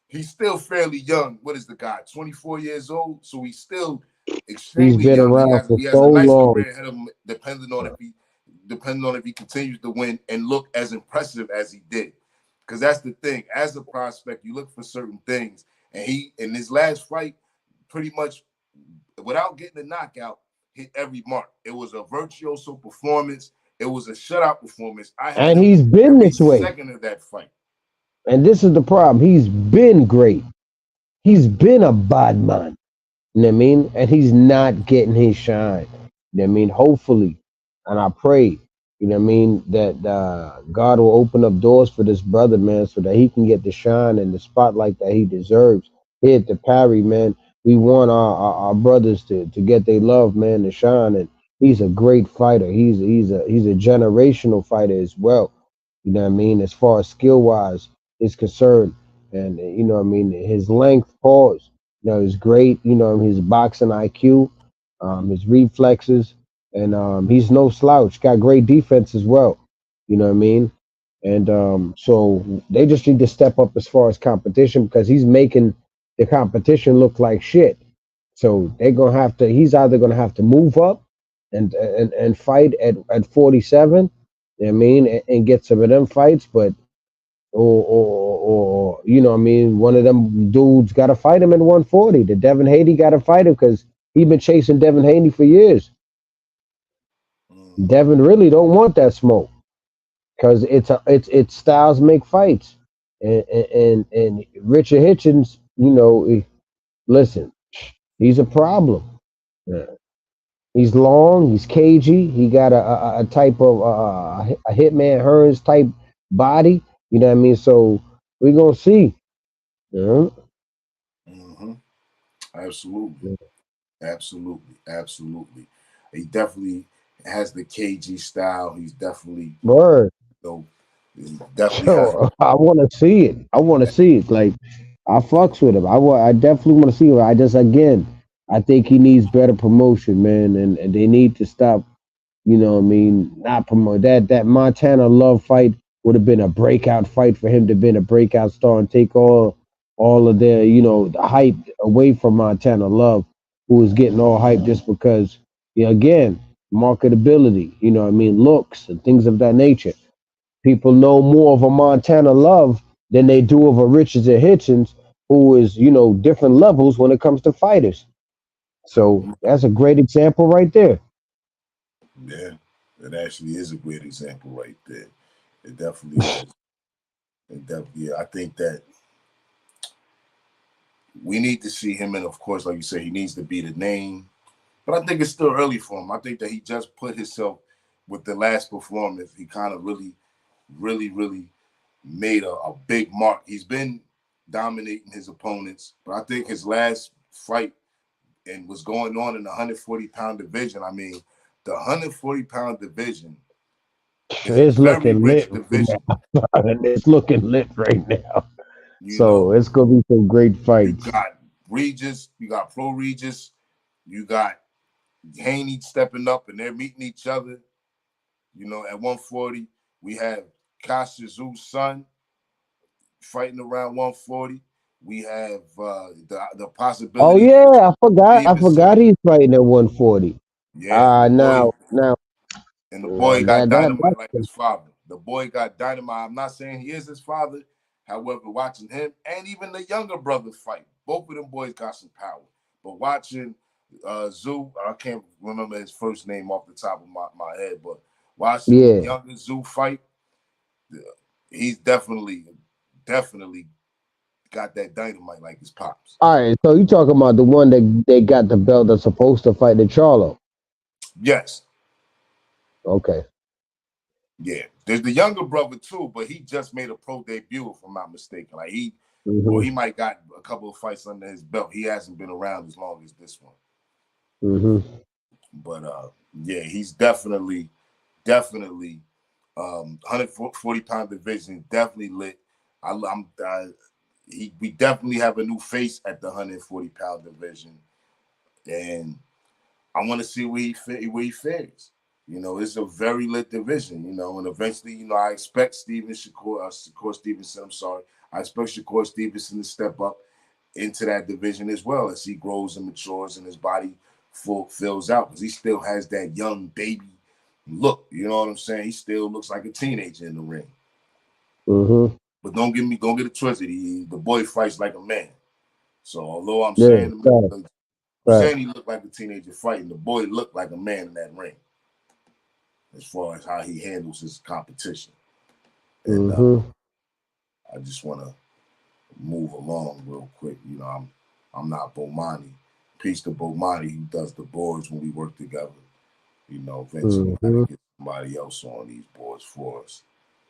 he's still fairly young. What is the guy? 24 years old. So he's still He's extremely been young. He around has for he has so a nice long. career ahead of him, depending on if he continues to win and look as impressive as he did. Because that's the thing. As a prospect, you look for certain things. And he in his last fight, pretty much without getting a knockout, hit every mark. It was a virtuoso performance. It was a shutout performance. I had And him he's winning been every this way. second of that fight. And this is the problem. He's been great. He's been a bad man. You know what I mean? And he's not getting his shine. You know what I mean? Hopefully, and I pray, you know what I mean, that God will open up doors for this brother, man, so that he can get the shine and the spotlight that he deserves. Here at the Parry, man, we want our brothers to get their love, man, to shine. And he's a great fighter. He's a generational fighter as well. You know what I mean? As far as skill wise is concerned. And you know what I mean, his length pause is great. His boxing IQ, his reflexes, and he's no slouch. Got great defense as well. You know what I mean? And so they just need to step up as far as competition because he's making the competition look like shit. So they're gonna have to. He's either gonna have to move up and fight at 47. You know what I mean, and get some of them fights, but or I mean, one of them dudes got to fight him at 140. The Devin Haney got to fight him because he been chasing Devin Haney for years. Mm-hmm. Devin really don't want that smoke because it's styles make fights, and Richard Hitchens, listen, he's a problem. Yeah. He's long, he's cagey, he got a type of a Hitman Hearns type body. You know what I mean? So we're gonna see. You Mm-hmm. Absolutely. know? Absolutely. Absolutely. He definitely has the KG style. He's definitely, Word. you know, he definitely has. Yo, I want to see it. I want to see it. Like, I fucks with him. I definitely want to see it. I just again, I think he needs better promotion, man, and they need to stop. What I mean, not promote that Montana Love fight would have been a breakout fight for him to been a breakout star and take all of their the hype away from Montana Love, who was getting all hype just because again marketability. What I mean, looks and things of that nature. People know more of a Montana Love than they do of a Richardson Hitchens, who is, different levels when it comes to fighters. So that's a great example right there. Yeah, it actually is a great example right there. It definitely is. It definitely. Yeah, I think that we need to see him, and of course, like you said, he needs to be the name. But I think it's still early for him. I think that he just put himself with the last performance. He kind of really made a big mark. He's been dominating his opponents, but I think his last fight and was going on in the 140-pound division. I mean, the 140-pound division is a It's very looking lit rich right division. now. It's looking lit right now. You So know, it's gonna be some great you fights. got Regis, you got Pro Regis, you got Haney stepping up, and they're meeting each other. You know, at 140, we have Kasha Zoo's son fighting around 140. We have the Oh possibility yeah, for I forgot. I Stevenson. forgot he's fighting at 140. Yeah, and the boy Now and the boy got that dynamite like his father. The boy got dynamite. I'm not saying he is his father. However, watching him and even the younger brother fight, both of them boys got some power. But watching Zoo, I can't remember his first name off the top of my head, but watching yeah. younger Zoo fight, he's definitely got that dynamite like his pops. All right, so you talking about the one that they got the belt that's supposed to fight the Charlo? Yes. Okay. Yeah, there's the younger brother too, but he just made a pro debut, if I'm not mistaken. Like Mm-hmm. he might got a couple of fights under his belt. He hasn't been around as long as this one. Mm-hmm. But yeah, he's definitely 140-pound division definitely lit. We definitely have a new face at the 140-pound division, and I want to see where he fares. You know, it's a very lit division, you know, and eventually, you know, I expect Shakur Stevenson, I'm sorry. I expect Shakur Stevenson to step up into that division as well as he grows and matures and his body fills out, because he still has that young baby look. You know what I'm saying? He still looks like a teenager in the ring. Mm-hmm. But don't get it twisted. The boy fights like a man. So although I'm Yeah. saying Right. Right. he looked like a teenager fighting, the boy looked like a man in that ring, as far as how he handles his competition. And Mm-hmm. I just want to move along real quick. You know, I'm not Bomani. Peace to Bomani, who does the boards when we work together. You know, eventually got to Mm-hmm. get somebody else on these boards for us.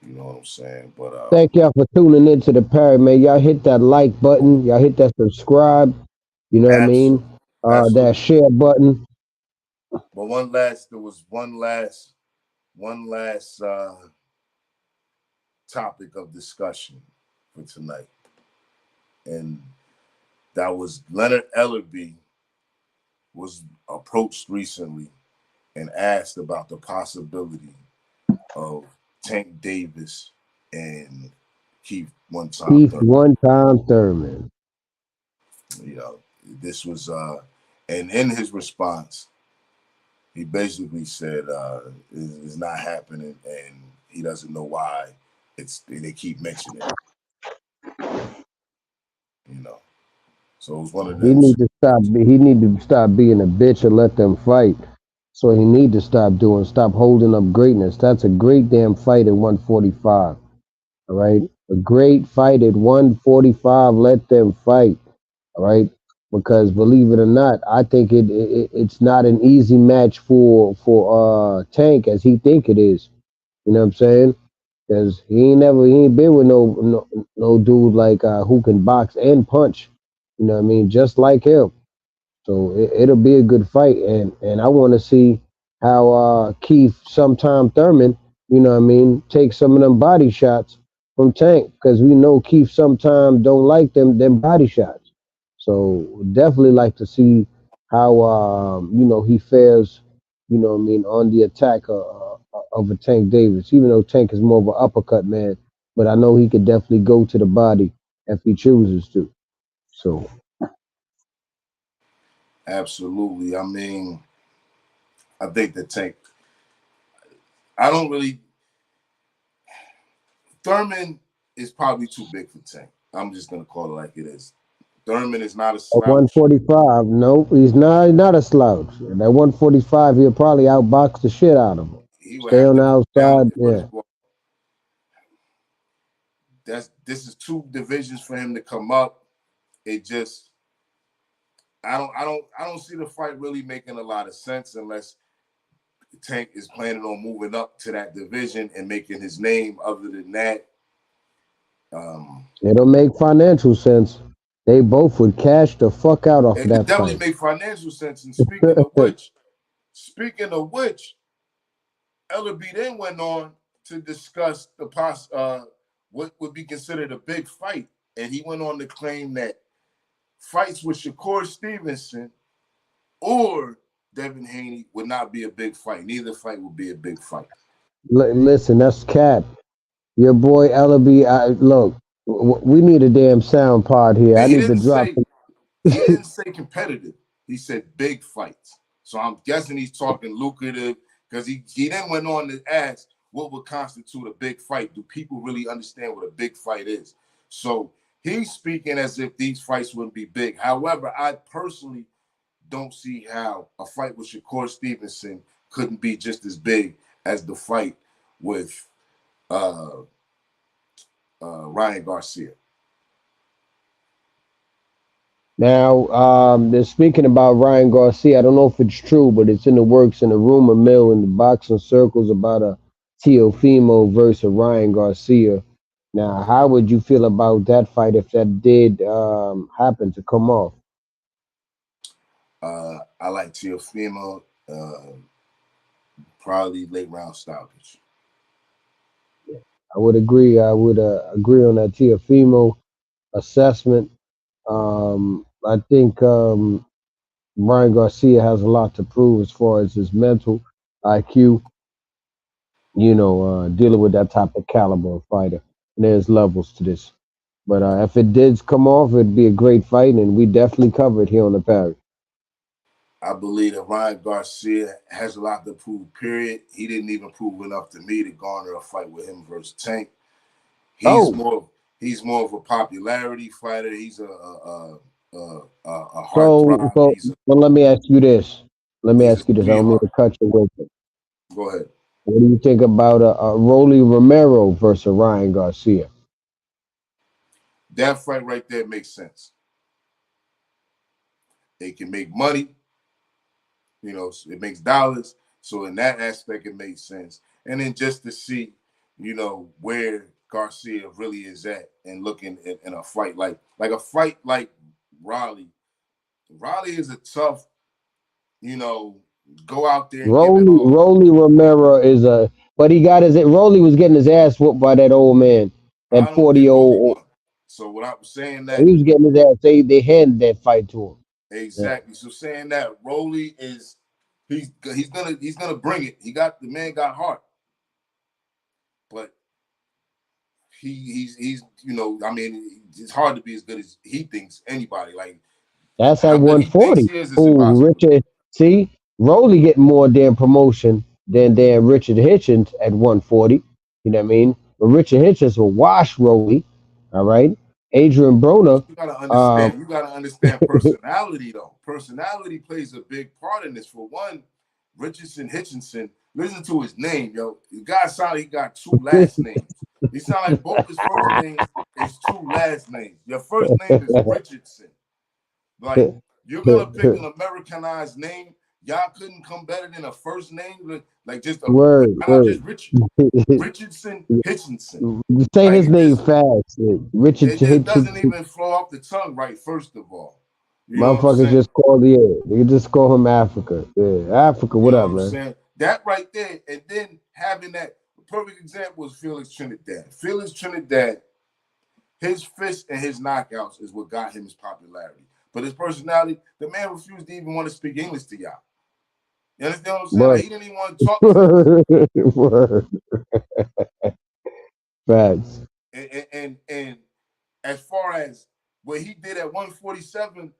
You know what I'm saying? But Thank y'all for tuning into the Parry, man. Y'all hit that like button. Y'all hit that subscribe. You know what I mean? absolutely, That absolutely. share button. But there was one last topic of discussion for tonight, and that was Leonard Ellerby was approached recently and asked about the possibility of Tank Davis and Keith one time Keith one time Thurman. you know, this was and in his response, he basically said it's not happening and he doesn't know why they keep mentioning it, you know. So it was one of He them need to stop. He need to stop being a bitch and let them fight. So he need to stop holding up greatness. That's a great damn fight at 145. All right, a great fight at 145. Let them fight. All right, because believe it or not, I think it's not an easy match for Tank as he think it is. You know what I'm saying? Because he ain't been with no dude like who can box and punch. You know what I mean? Just like him. So it'll be a good fight, and I want to see how Keith sometime Thurman, you know what I mean, take some of them body shots from Tank, because we know Keith sometime don't like them body shots. So definitely like to see how he fares, you know what I mean, on the attack of a Tank Davis. Even though Tank is more of an uppercut man, but I know he could definitely go to the body if he chooses to. So absolutely. I mean, I think the Tank. I don't really. Thurman is probably too big for Tank. I'm just gonna call it like it is. Thurman is not a At slouch. 145, nope, he's not a slouch. And at 145, he'll probably outbox the shit out of him. He would Stay have on to the go down outside, there, but yeah. this is two divisions for him to come up. It just I don't see the fight really making a lot of sense unless Tank is planning on moving up to that division and making his name. Other than that, um, It'll make financial sense. They both would cash the fuck out off of it could that definitely fight. make financial sense. And Right. speaking of which, Ellerby then went on to discuss what would be considered a big fight, and he went on to claim that fights with Shakur Stevenson or Devin Haney would not be a big fight. Neither fight would be a big fight. Listen, that's cap. Your boy Ellaby, look, we need a damn sound pod here. I And he need to didn't drop. say he didn't say competitive. He said big fights. So I'm guessing he's talking lucrative because he then went on to ask what would constitute a big fight. Do people really understand what a big fight is? So he's speaking as if these fights wouldn't be big. However, I personally don't see how a fight with Shakur Stevenson couldn't be just as big as the fight with uh, Ryan Garcia. Now, they're speaking about Ryan Garcia. I don't know if it's true, but it's in the works in the rumor mill in the boxing circles about a Teofimo versus Ryan Garcia. Now, how would you feel about that fight if that did happen to come off? I like Teofimo, probably late round stoppage. I would agree. I would agree on that Teofimo assessment. I think Ryan Garcia has a lot to prove as far as his mental IQ. Dealing with that type of caliber of fighter. And there's levels to this. But if it did come off, it'd be a great fight, and we definitely cover it here on the Parry. I believe that Ryan Garcia has a lot to prove, period. He didn't even prove enough to me to garner a fight with him versus Tank. He's Oh, more he's more of a popularity fighter. He's a so heartthrob. so well, let me ask you this. Let me He's a ask you this. I don't mean sweetheart. to cut you with it. Go ahead. What do you think about Rolly Romero versus Ryan Garcia? That fight right there makes sense. They can make money. It makes dollars. So in that aspect, it makes sense. And then just to see, where Garcia really is at and looking in a fight like a fight like Raleigh. Raleigh is a tough, you know, go out there and give it all. Rolly Romero is a, but he got his. Rolly was getting his ass whooped by that old man, I that don't 40 think Rolly old. won. So what I was saying He that was getting his ass. They handed that fight to him. Yeah. exactly. So saying that Rolly is he's gonna bring it. The man got heart, but he's I mean it's hard to be as good as he thinks anybody. Like That's at how good he thinks 140. he is Oh, impossible. Richard. See, Rolly getting more damn promotion than damn Richard Hitchens at 140. You know what I mean? But Richard Hitchens will wash Rolly. All right. Adrian But Broner. you gotta Um, understand. You gotta understand personality, though. Personality plays a big part in this. For one, Richardson Hitchinson. Listen to his name, yo. The guy sound like he got two last names. He sound like both his first names is two last names. Your first name is Richardson. Like you're gonna pick an Americanized name. Y'all couldn't come better than a first name, like just a word, I'm word. just Richardson Hitchinson. Say Like his it name just fast. Richard it just doesn't Hitchens. even flow off the tongue right. First of all, you know what I'm Motherfuckers saying. just call they just call him Africa. Yeah, Africa. You What know what up, I'm man? saying. That right there, and then having that perfect example is Felix Trinidad. Felix Trinidad, his fists and his knockouts is what got him his popularity. But his personality, the man refused to even want to speak English to y'all. You understand what I'm saying? Like But he didn't even want to talk to us. word, facts. And as far as what he did at 147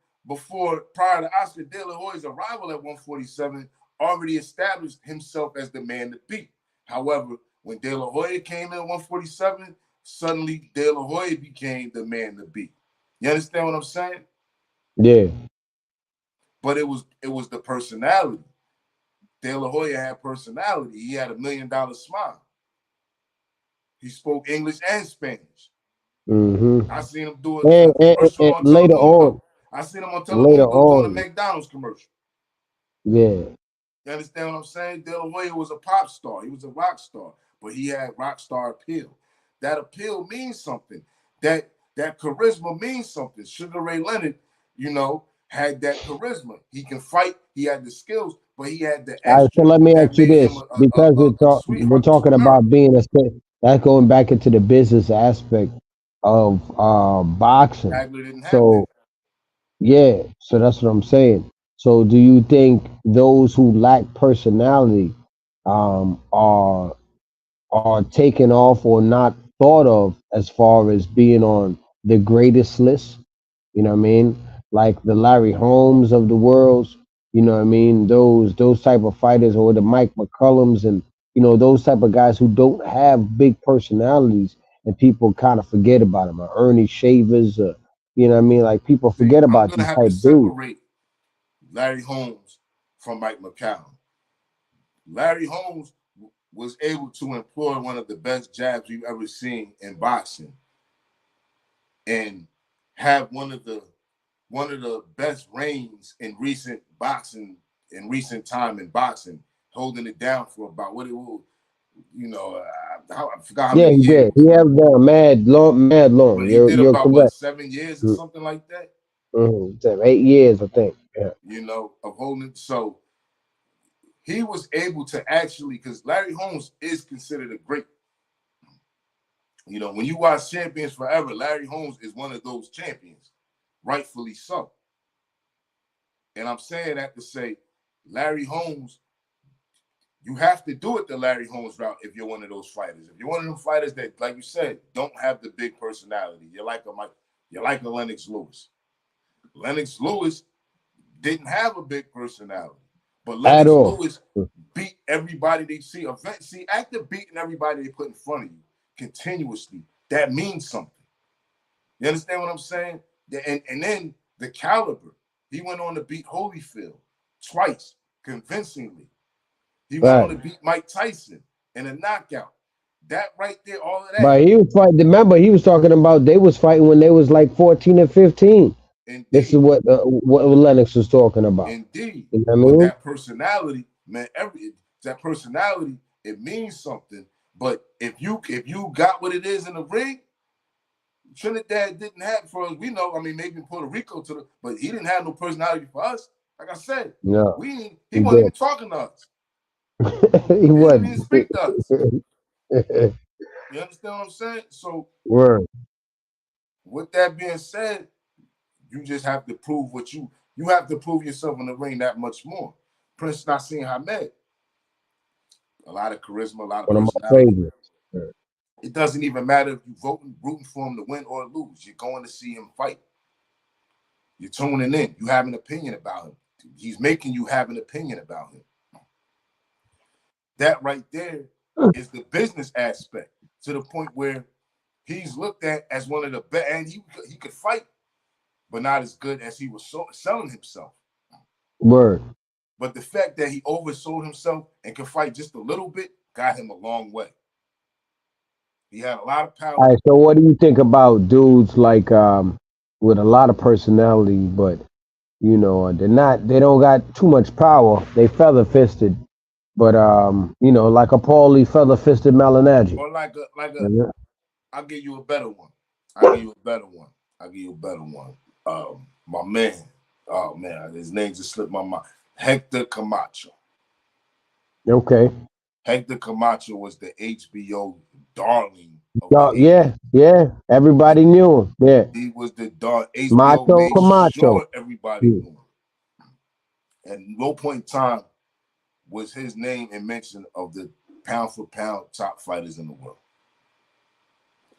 prior to Oscar De La Hoya's arrival at 147, already established himself as the man to beat. However, when De La Hoya came in at 147, suddenly De La Hoya became the man to beat. You understand what I'm saying? Yeah, But it was the personality. De La Hoya had personality. He had $1 million smile. He spoke English and Spanish. hmm I seen him do a commercial and on Telemundo. I seen him on later Telemundo doing a on, McDonald's commercial. yeah. You understand what I'm saying? De La Hoya was a pop star. He was a rock star, but he had rock star appeal. That appeal means something. That charisma means something. Sugar Ray Leonard, had that charisma. He can fight. He had the skills, but he had the All right, so extra let me that ask you made him this, because a we're sweetheart to talking about America. being that's going back into the business aspect of boxing. Hagler didn't have that. So yeah, so that's what I'm saying. So do you think those who lack personality are taken off or not thought of as far as being on the greatest list? You know what I mean? Like the Larry Holmes of the worlds, you know what I mean? Those type of fighters, or the Mike McCullums, and those type of guys who don't have big personalities, and people kind of forget about them. Or Ernie Shavers, you know what I mean? Like people See, forget I'm about gonna these have to type dudes. separate Larry Holmes from Mike McCallum. Larry Holmes was able to employ one of the best jabs we've ever seen in boxing, and have one of the best reigns in recent boxing, in recent time in boxing, holding it down for about what it was, I forgot how Yeah, many he did. years, He held down mad long, mad long. but he did You're about what, correct. 7 years or something like that, Mm-hmm. 8 years, I think. Yeah. of holding. So he was able to actually, because Larry Holmes is considered a great. When you watch Champions Forever, Larry Holmes is one of those champions, rightfully so. And I'm saying that to say, Larry Holmes, you have to do it the Larry Holmes route if you're one of those fighters. If you're one of them fighters that, like you said, don't have the big personality, you're like a Lennox Lewis. Lennox Lewis didn't have a big personality, but At Lennox all. Lewis beat everybody they see. After beating everybody they put in front of you continuously, that means something. You understand what I'm saying? And then the caliber. He went on to beat Holyfield twice, convincingly. He went on Right. to beat Mike Tyson in a knockout. That right there, all of that, But he was fighting. Remember, he was talking about they was fighting when they was like 14 and 15. This is indeed, what Lennox was talking about. indeed. You know what I But mean? that personality, man, that personality, it means something. But if you got what it is in the ring, Trinidad didn't have, for us, we know. I mean, maybe Puerto Rico but he didn't have no personality for us. Like I said, No, he he wasn't did. even talking to us. He He didn't even wasn't. speak to us. You understand what I'm saying? So Word. with that being said, you just have to prove you have to prove yourself in the ring that much more. Prince Nassim Hamed, a lot of charisma, a lot of One of my personality. favorites. It doesn't even matter if you're rooting for him to win or lose. You're going to see him fight. You're tuning in. You have an opinion about him. He's making you have an opinion about him. That right there is the business aspect, to the point where he's looked at as one of the best, and he could fight, but not as good as he was selling himself. Word. But the fact that he oversold himself and could fight just a little bit got him a long way. He had a lot of All power. right. So, what do you think about dudes like with a lot of personality, but they don't got too much power. They feather fisted, but like a Paulie feather fisted Malignaggi. Or like a, Mhm. I'll give you a better one. I'll give you a better one. I'll give you a better one. My man. Oh man, his name just slipped my mind. Hector Camacho. Okay. Hector Camacho was the HBO darling of the Yeah, 80s. yeah. Everybody knew him. Yeah. He was the dark. HBO Macho made Camacho. sure everybody Mm. knew him. At no point in time was his name and mention of the pound for pound top fighters in the world.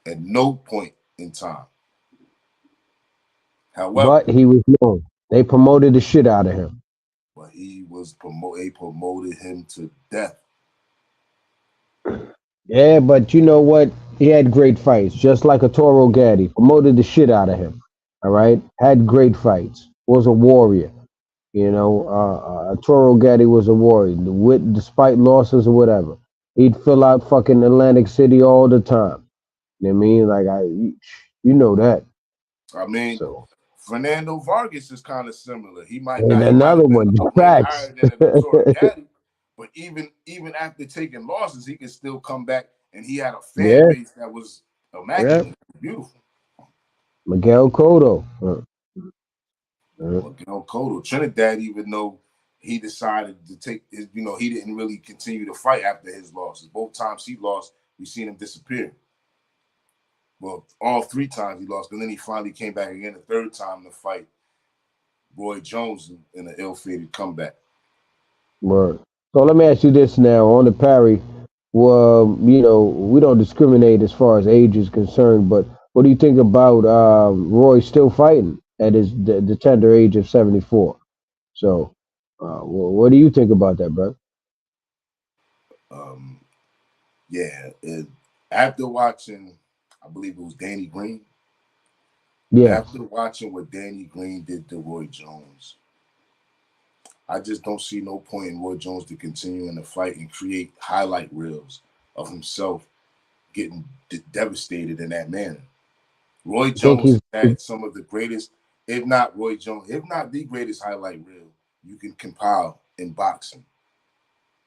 At no point in time. However, But he was known. They promoted the shit out of him. but they promoted him to death. Yeah, but you know what? He had great fights, just like a Toro Gaddy. Promoted the shit out of him. All right, had great fights. Was a warrior. Toro Gaddy was a warrior. Despite losses or whatever, he'd fill out fucking Atlantic City all the time. You know what I mean? Like you know that. I mean, So Fernando Vargas is kind of similar. and He might another have been one, a ring facts. higher than a Toro Gaddy, but even after taking losses, he could still come back, and he had a fan Yeah, base that was yeah. immaculate, beautiful. Miguel Cotto. Miguel Cotto, Trinidad, even though he decided to take his, he didn't really continue to fight after his losses. Both times he lost, we seen him disappear. Well, all three times he lost, and then he finally came back again the third time to fight. Roy Jones in an ill-fated comeback. Word. So let me ask you this now on the parry. Well, we don't discriminate as far as age is concerned, but what do you think about Roy still fighting at the tender age of 74? So, what do you think about that, bro? Um, yeah, after watching, I believe it was Danny Green. Yes. After watching what Danny Green did to Roy Jones, I just don't see no point in Roy Jones to continue in the fight and create highlight reels of himself getting devastated in that manner. Roy You think Jones he's had some of the greatest, if not Roy Jones, if not the greatest highlight reel you can compile in boxing.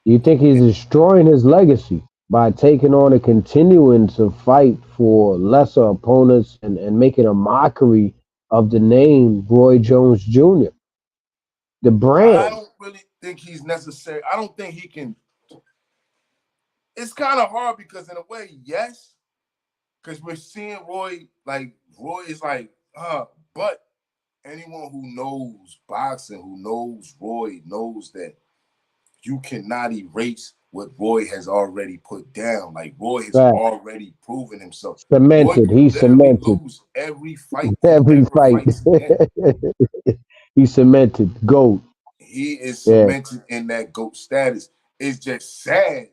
you think he's destroying his legacy by taking on and continuing to fight for lesser opponents and making a mockery of the name Roy Jones Jr., the I brand? don't really think he's necessary. I don't think he can. It's kind of hard because, in a way, yes, because we're seeing Roy, like, Roy is like, but anyone who knows boxing, who knows Roy, knows that you cannot erase what Roy has already put down. Like Roy has Right. already proven himself. Roy Cemented. could He's literally cemented. lose every fight he Every ever fight. fights again. He's cemented. GOAT. He is Yeah. cemented in that GOAT status. It's just sad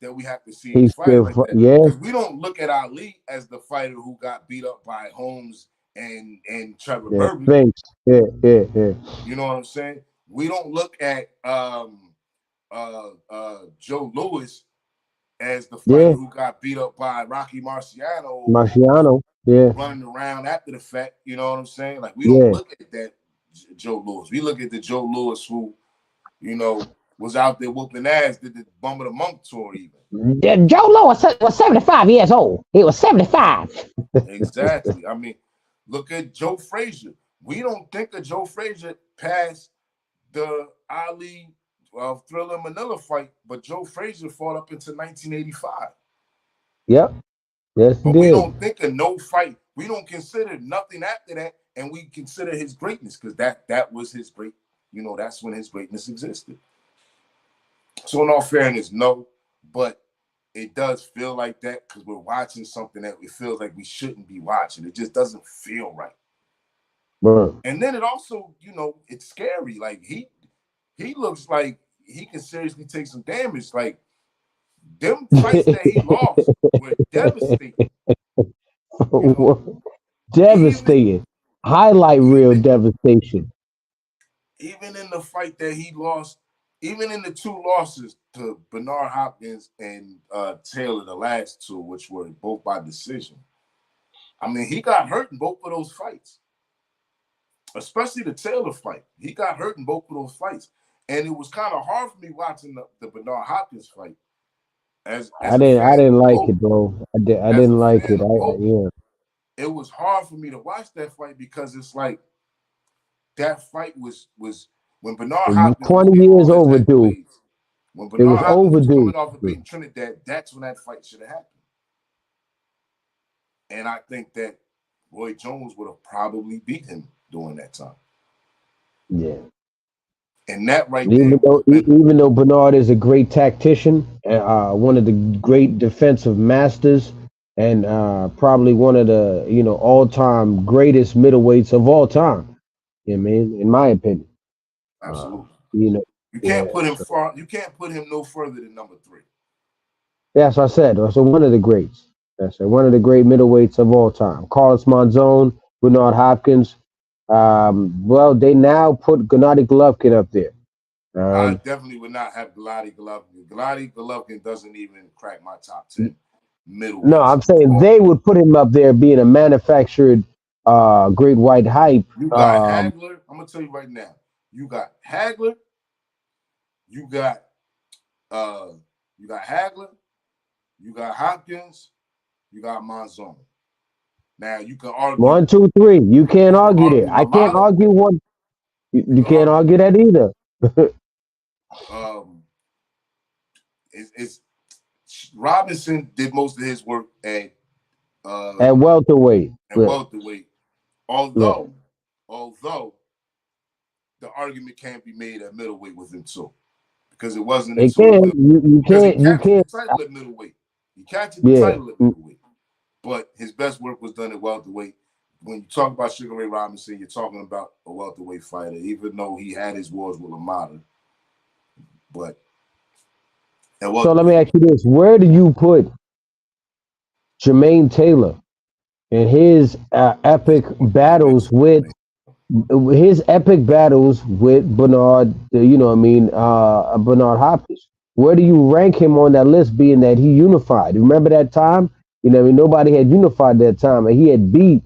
that we have to see him He's fight still, like that yeah. because we don't look at Ali as the fighter who got beat up by Holmes and Trevor Yeah. Berbick. Thanks. Yeah. Yeah. Yeah. You know what I'm saying? We don't look at Joe Louis as the fighter Yeah. who got beat up by Rocky Marciano, who was Marciano. Yeah. running around after the fact. You know what I'm saying? Like we don't Yeah. look at that Joe Louis. We look at the Joe Louis who, was out there whooping ass, did the Bum of the Monk tour even. Joe Lewis was 75 years old. He was 75. Exactly. I mean, look at Joe Frazier. We don't think of Joe Frazier past the Ali Thriller Manila fight, but Joe Frazier fought up into 1985. Yep. Yes, he But we did. don't think of no fight. We don't consider nothing after that, and we consider his greatness because that was his great. That's when his greatness existed. So in all fairness, no, but it does feel like that because we're watching something that it feels like we shouldn't be watching. It just doesn't feel right. Bro. And then it also, it's scary. Like he looks like he can seriously take some damage. Like them fights that he lost were devastating. You know, even Devastating. Highlight reel even devastation. even in the fight that he lost, even in the two losses to Bernard Hopkins and Taylor, the last two, which were both by decision. I mean, he got hurt in both of those fights, especially the Taylor fight. He got hurt in both of those fights. And it was kind of hard for me watching the Bernard Hopkins fight as I a didn't I fan didn't of like both. it, bro. I As a didn't like fan it. of both, Yeah. it was hard for me to watch that fight because it's like that fight was when Bernard Hopkins was 20 getting years all his overdue. accolades. When It was Bernard Hopkins was overdue. coming off of beating Trinidad, that's when that fight should have happened. And I think that Roy Jones would have probably beat him during that time. Yeah. And that right there Even would though have been even though Bernard is a great tactician, one of the great defensive masters, and probably one of the all-time greatest middleweights of all time. I mean, in my opinion, uh, absolutely. you know, You can't yeah. put him So far. You can't put him no further than number 3. that's what I said. So one of the greats. That's one of the great middleweights of all time. Carlos Monzon, Bernard Hopkins. Well, they now put Gennady Golovkin up there. I Um, definitely would not have Gennady Golovkin. Gennady Golovkin doesn't even crack my top 10 No, middleweights I'm of saying all they time. would put him up there being a manufactured great white hype. You got Hagler. I'm gonna tell you right now. You got Hagler. You got uh, you got Hagler. You got Hopkins. You got Monzon. Now you can argue. One, two, three. You can't You can argue there. argue I can't Malata. argue one. You You can can't argue. argue that either. Um, it's Robinson did most of his work uh At welterweight. at Yeah. welterweight. Yeah. Although the argument can't be made at middleweight with him too, because it wasn't It until the can. middle, You because he can't. You captured the can't. title at middleweight. He captured the Yeah. title at middleweight, but his best work was done at welterweight. When you talk about Sugar Ray Robinson, you're talking about a welterweight fighter, even though he had his wars with Lamada. But at So let me welterweight, ask you this: where do you put Jermaine Taylor and his it's epic in mix battles with with Jermaine. Bernard, you know what I mean, Bernard Hopkins. Where do you rank him on that list, being that he unified? Remember that time? You know what I mean? Nobody had unified that time, and he had beat,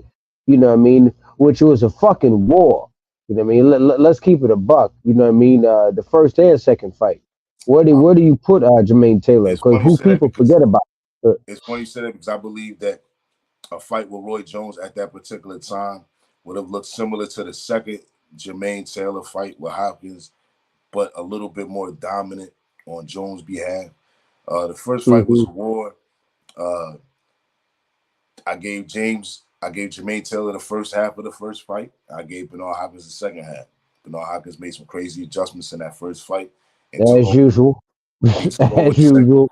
you know what I mean, which was a fucking war. You know what I mean? Let's keep it a buck. You know what I mean? The first and second fight. Where do you put Jermaine Taylor? It's Because funny you who say that people because forget about? it's funny you say that because I believe that a fight with Roy Jones at that particular time would have looked similar to the second Jermaine Taylor fight with Hopkins, but a little bit more dominant on Jones' behalf. The first fight was Hmm. a war. Uh, I gave Jermaine Taylor the first half of the first fight. I gave Bernard Hopkins the second half. Bernard Hopkins made some crazy adjustments in that first fight and took As over. usual, He took over as the second. usual.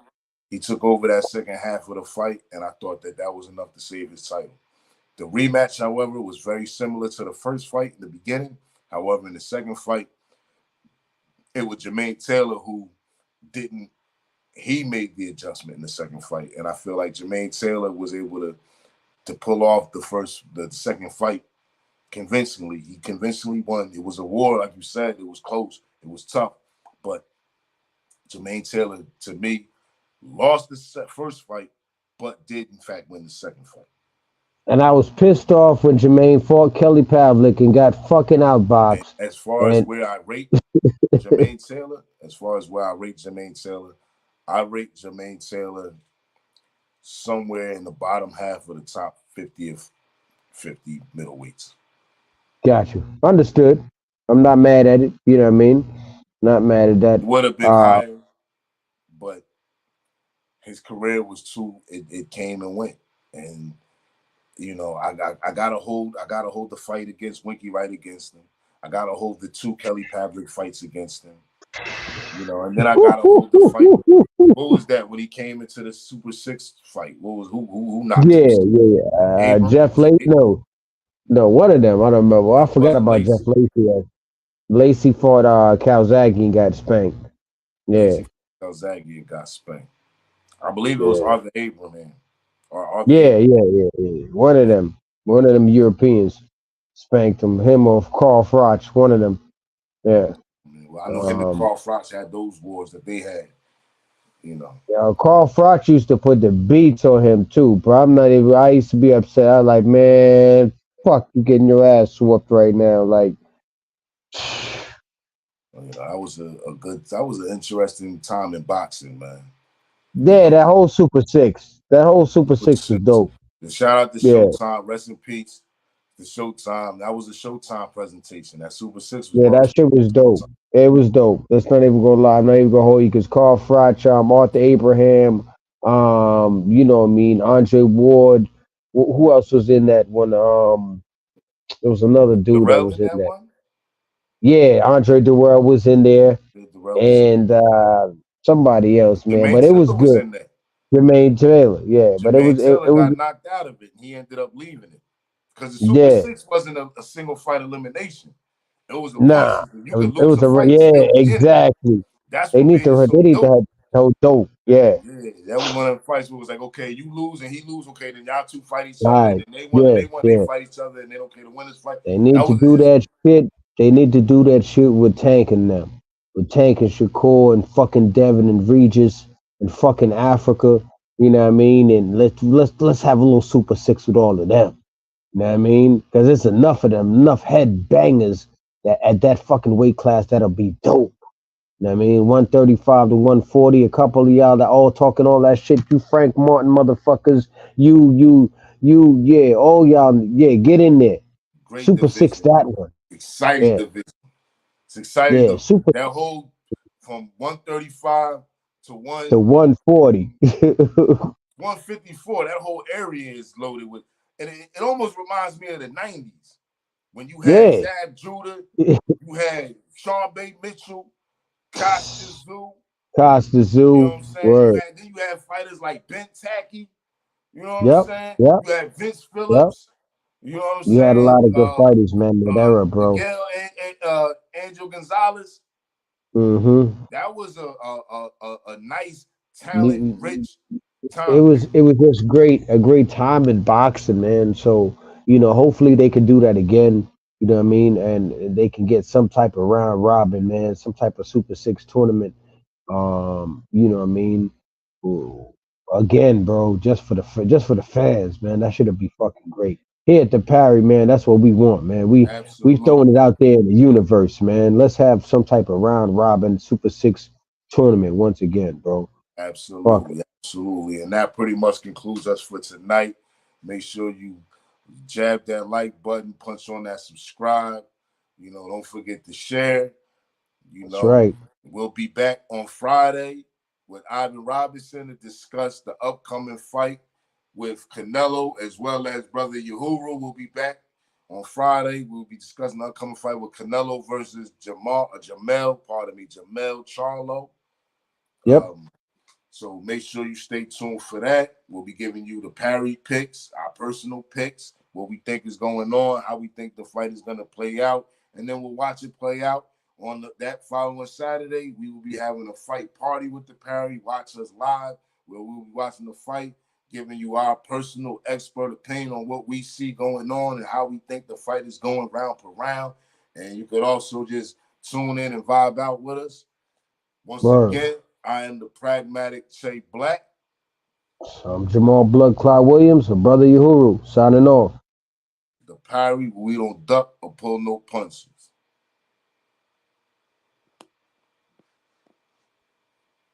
He took over that second half of the fight, and I thought that that was enough to save his title. The rematch, however, was very similar to the first fight in the beginning. However, in the second fight, it was Jermaine Taylor who didn't. He made the adjustment in the second fight, and I feel like Jermaine Taylor was able to pull off the second fight convincingly. He convincingly won. It was a war, like you said. It was close. It was tough, but Jermaine Taylor, to me, lost the first fight, but did in fact win the second fight. And I was pissed off when Jermaine fought Kelly Pavlik and got fucking And outboxed. as far as And where I rate Jermaine Taylor, I rate Jermaine Taylor somewhere in the bottom half of the top 50 of 50 middleweights. got you. Understood. I'm not mad at it. You know what I mean? Not mad at that. He would have been Uh, higher, but his career was it came and went. And I gotta hold the fight against Winky right against him. I gotta hold the two Kelly Pavlik fights against him. And then I gotta hold the fight. What was that when he came into the Super Six fight? What was who knocked him? yeah, yeah, yeah. Abram? Jeff Was it Lacey? No, no, one of them. I don't remember. I it forgot wasn't about Jeff Lacey. Lacey. Lacey fought Calzaghe and got spanked. Yeah, Lacey Calzaghe and got spanked. I believe it was yeah, Arthur Abraham or Arthur yeah, Abraham. yeah, yeah, yeah. Yeah. One of them Europeans spanked him. Him or Carl Froch, one of them. Yeah. Well, I know him and Um, Carl Froch had those wars that they had. You know, Carl Froch used to put the beats on him too, bro. I'm not even. I used to be upset. I was like, man, fuck, you getting your ass whooped right now. Like, that was an interesting time in boxing, man. You yeah, know, That whole Super Super Six was Six. dope. And shout out to Yeah, Showtime. Rest in peace. The Showtime. That was a Showtime presentation. That Super Six was yeah, brought to that shit was dope. Showtime. It was dope. That's not even gonna lie. I'm not even gonna hold you because Carl Froch, Arthur Abraham, you know what I mean, Andre Ward. Who else was in that one? There was another dude that Darrell was in in that that. one. Yeah, Andre Durrell was in there, Darrell was in. and somebody else, man. Jermaine But it was Taylor was good. in there. Jermaine Taylor, yeah. But Jermaine it Taylor was got knocked out of it, and he ended up leaving it because the Super yeah. Six wasn't a single fight elimination. It was a point Nah, system. You could it lose was a fight and yeah, still be in it. exactly. That's what made it They so need to dope. have so dope. Yeah, Yeah, that was one of the fights where it was like, okay, you lose and he lose, okay, then y'all two fight each other, and right. then Yeah, they yeah. fight each other, and then okay, the winners fight. They need That to was do just that shit. They need to do that shit with Tank and them. With Tank and Shakur and fucking Devin and Regis and fucking Africa. You know what I mean? And let's have a little Super Six with all of them. You know what I mean? Because it's enough of them, enough head bangers that at that fucking weight class that'll be dope. You know what I mean? 135 to 140, a couple of y'all that all talking all that shit. You Frank Martin motherfuckers. Yeah, all y'all, yeah, get in there. great Super Six, division, that one. exciting Yeah, division. It's exciting yeah, though. super That whole from 135 to 1 to 140. 154, that whole area is loaded with, and it almost reminds me of the 90s when you had Yeah, Zab Judah, you You had Sean Bay Mitchell, Costa Zoo. Costa You know Zoo, what I'm saying? word. You had fighters like Ben Tacky. You know what I'm Yep, saying? yep, You had Vince yep. Phillips. You know what I'm You had a saying? lot of good fighters, man, that era, bro. Miguel Angel Gonzalez. Mm-hmm. That was a nice, talent rich It time was period. it was just a great time in boxing, man. So, hopefully they can do that again. You know what I mean? And they can get some type of round robin, man, some type of Super Six tournament. You know what I mean? Ooh, again, bro, just for the fans, man. That should be fucking great. Here at the Parry, man, that's what we want, man. We've thrown it Absolutely. out there in the universe, man. Let's have some type of round robin Super Six tournament once again, bro. Fuck it. Absolutely. Absolutely. And that pretty much concludes us for tonight. Make sure you jab that like button, punch on that subscribe. Don't forget to share. You That's know, right. we'll be back on Friday with Ivan Robinson to discuss the upcoming fight with Canelo, as well as Brother Uhuru will be back on Friday. We'll be discussing the upcoming fight with Canelo versus Jamel Charlo. Yep. So make sure you stay tuned for that. We'll be giving you the Parry picks, our personal picks, what we think is going on, how we think the fight is going to play out, and then we'll watch it play out. On that following Saturday, we will be having a fight party with the Parry. Watch us live, where we'll be watching the fight, giving you our personal expert opinion on what we see going on and how we think the fight is going round per round. And you could also just tune in and vibe out with us. Once Word. again, I am the pragmatic Che Black. I'm Jamal Blood Clyde Williams, a brother Uhuru, signing off. The Parry, we don't duck or pull no punches.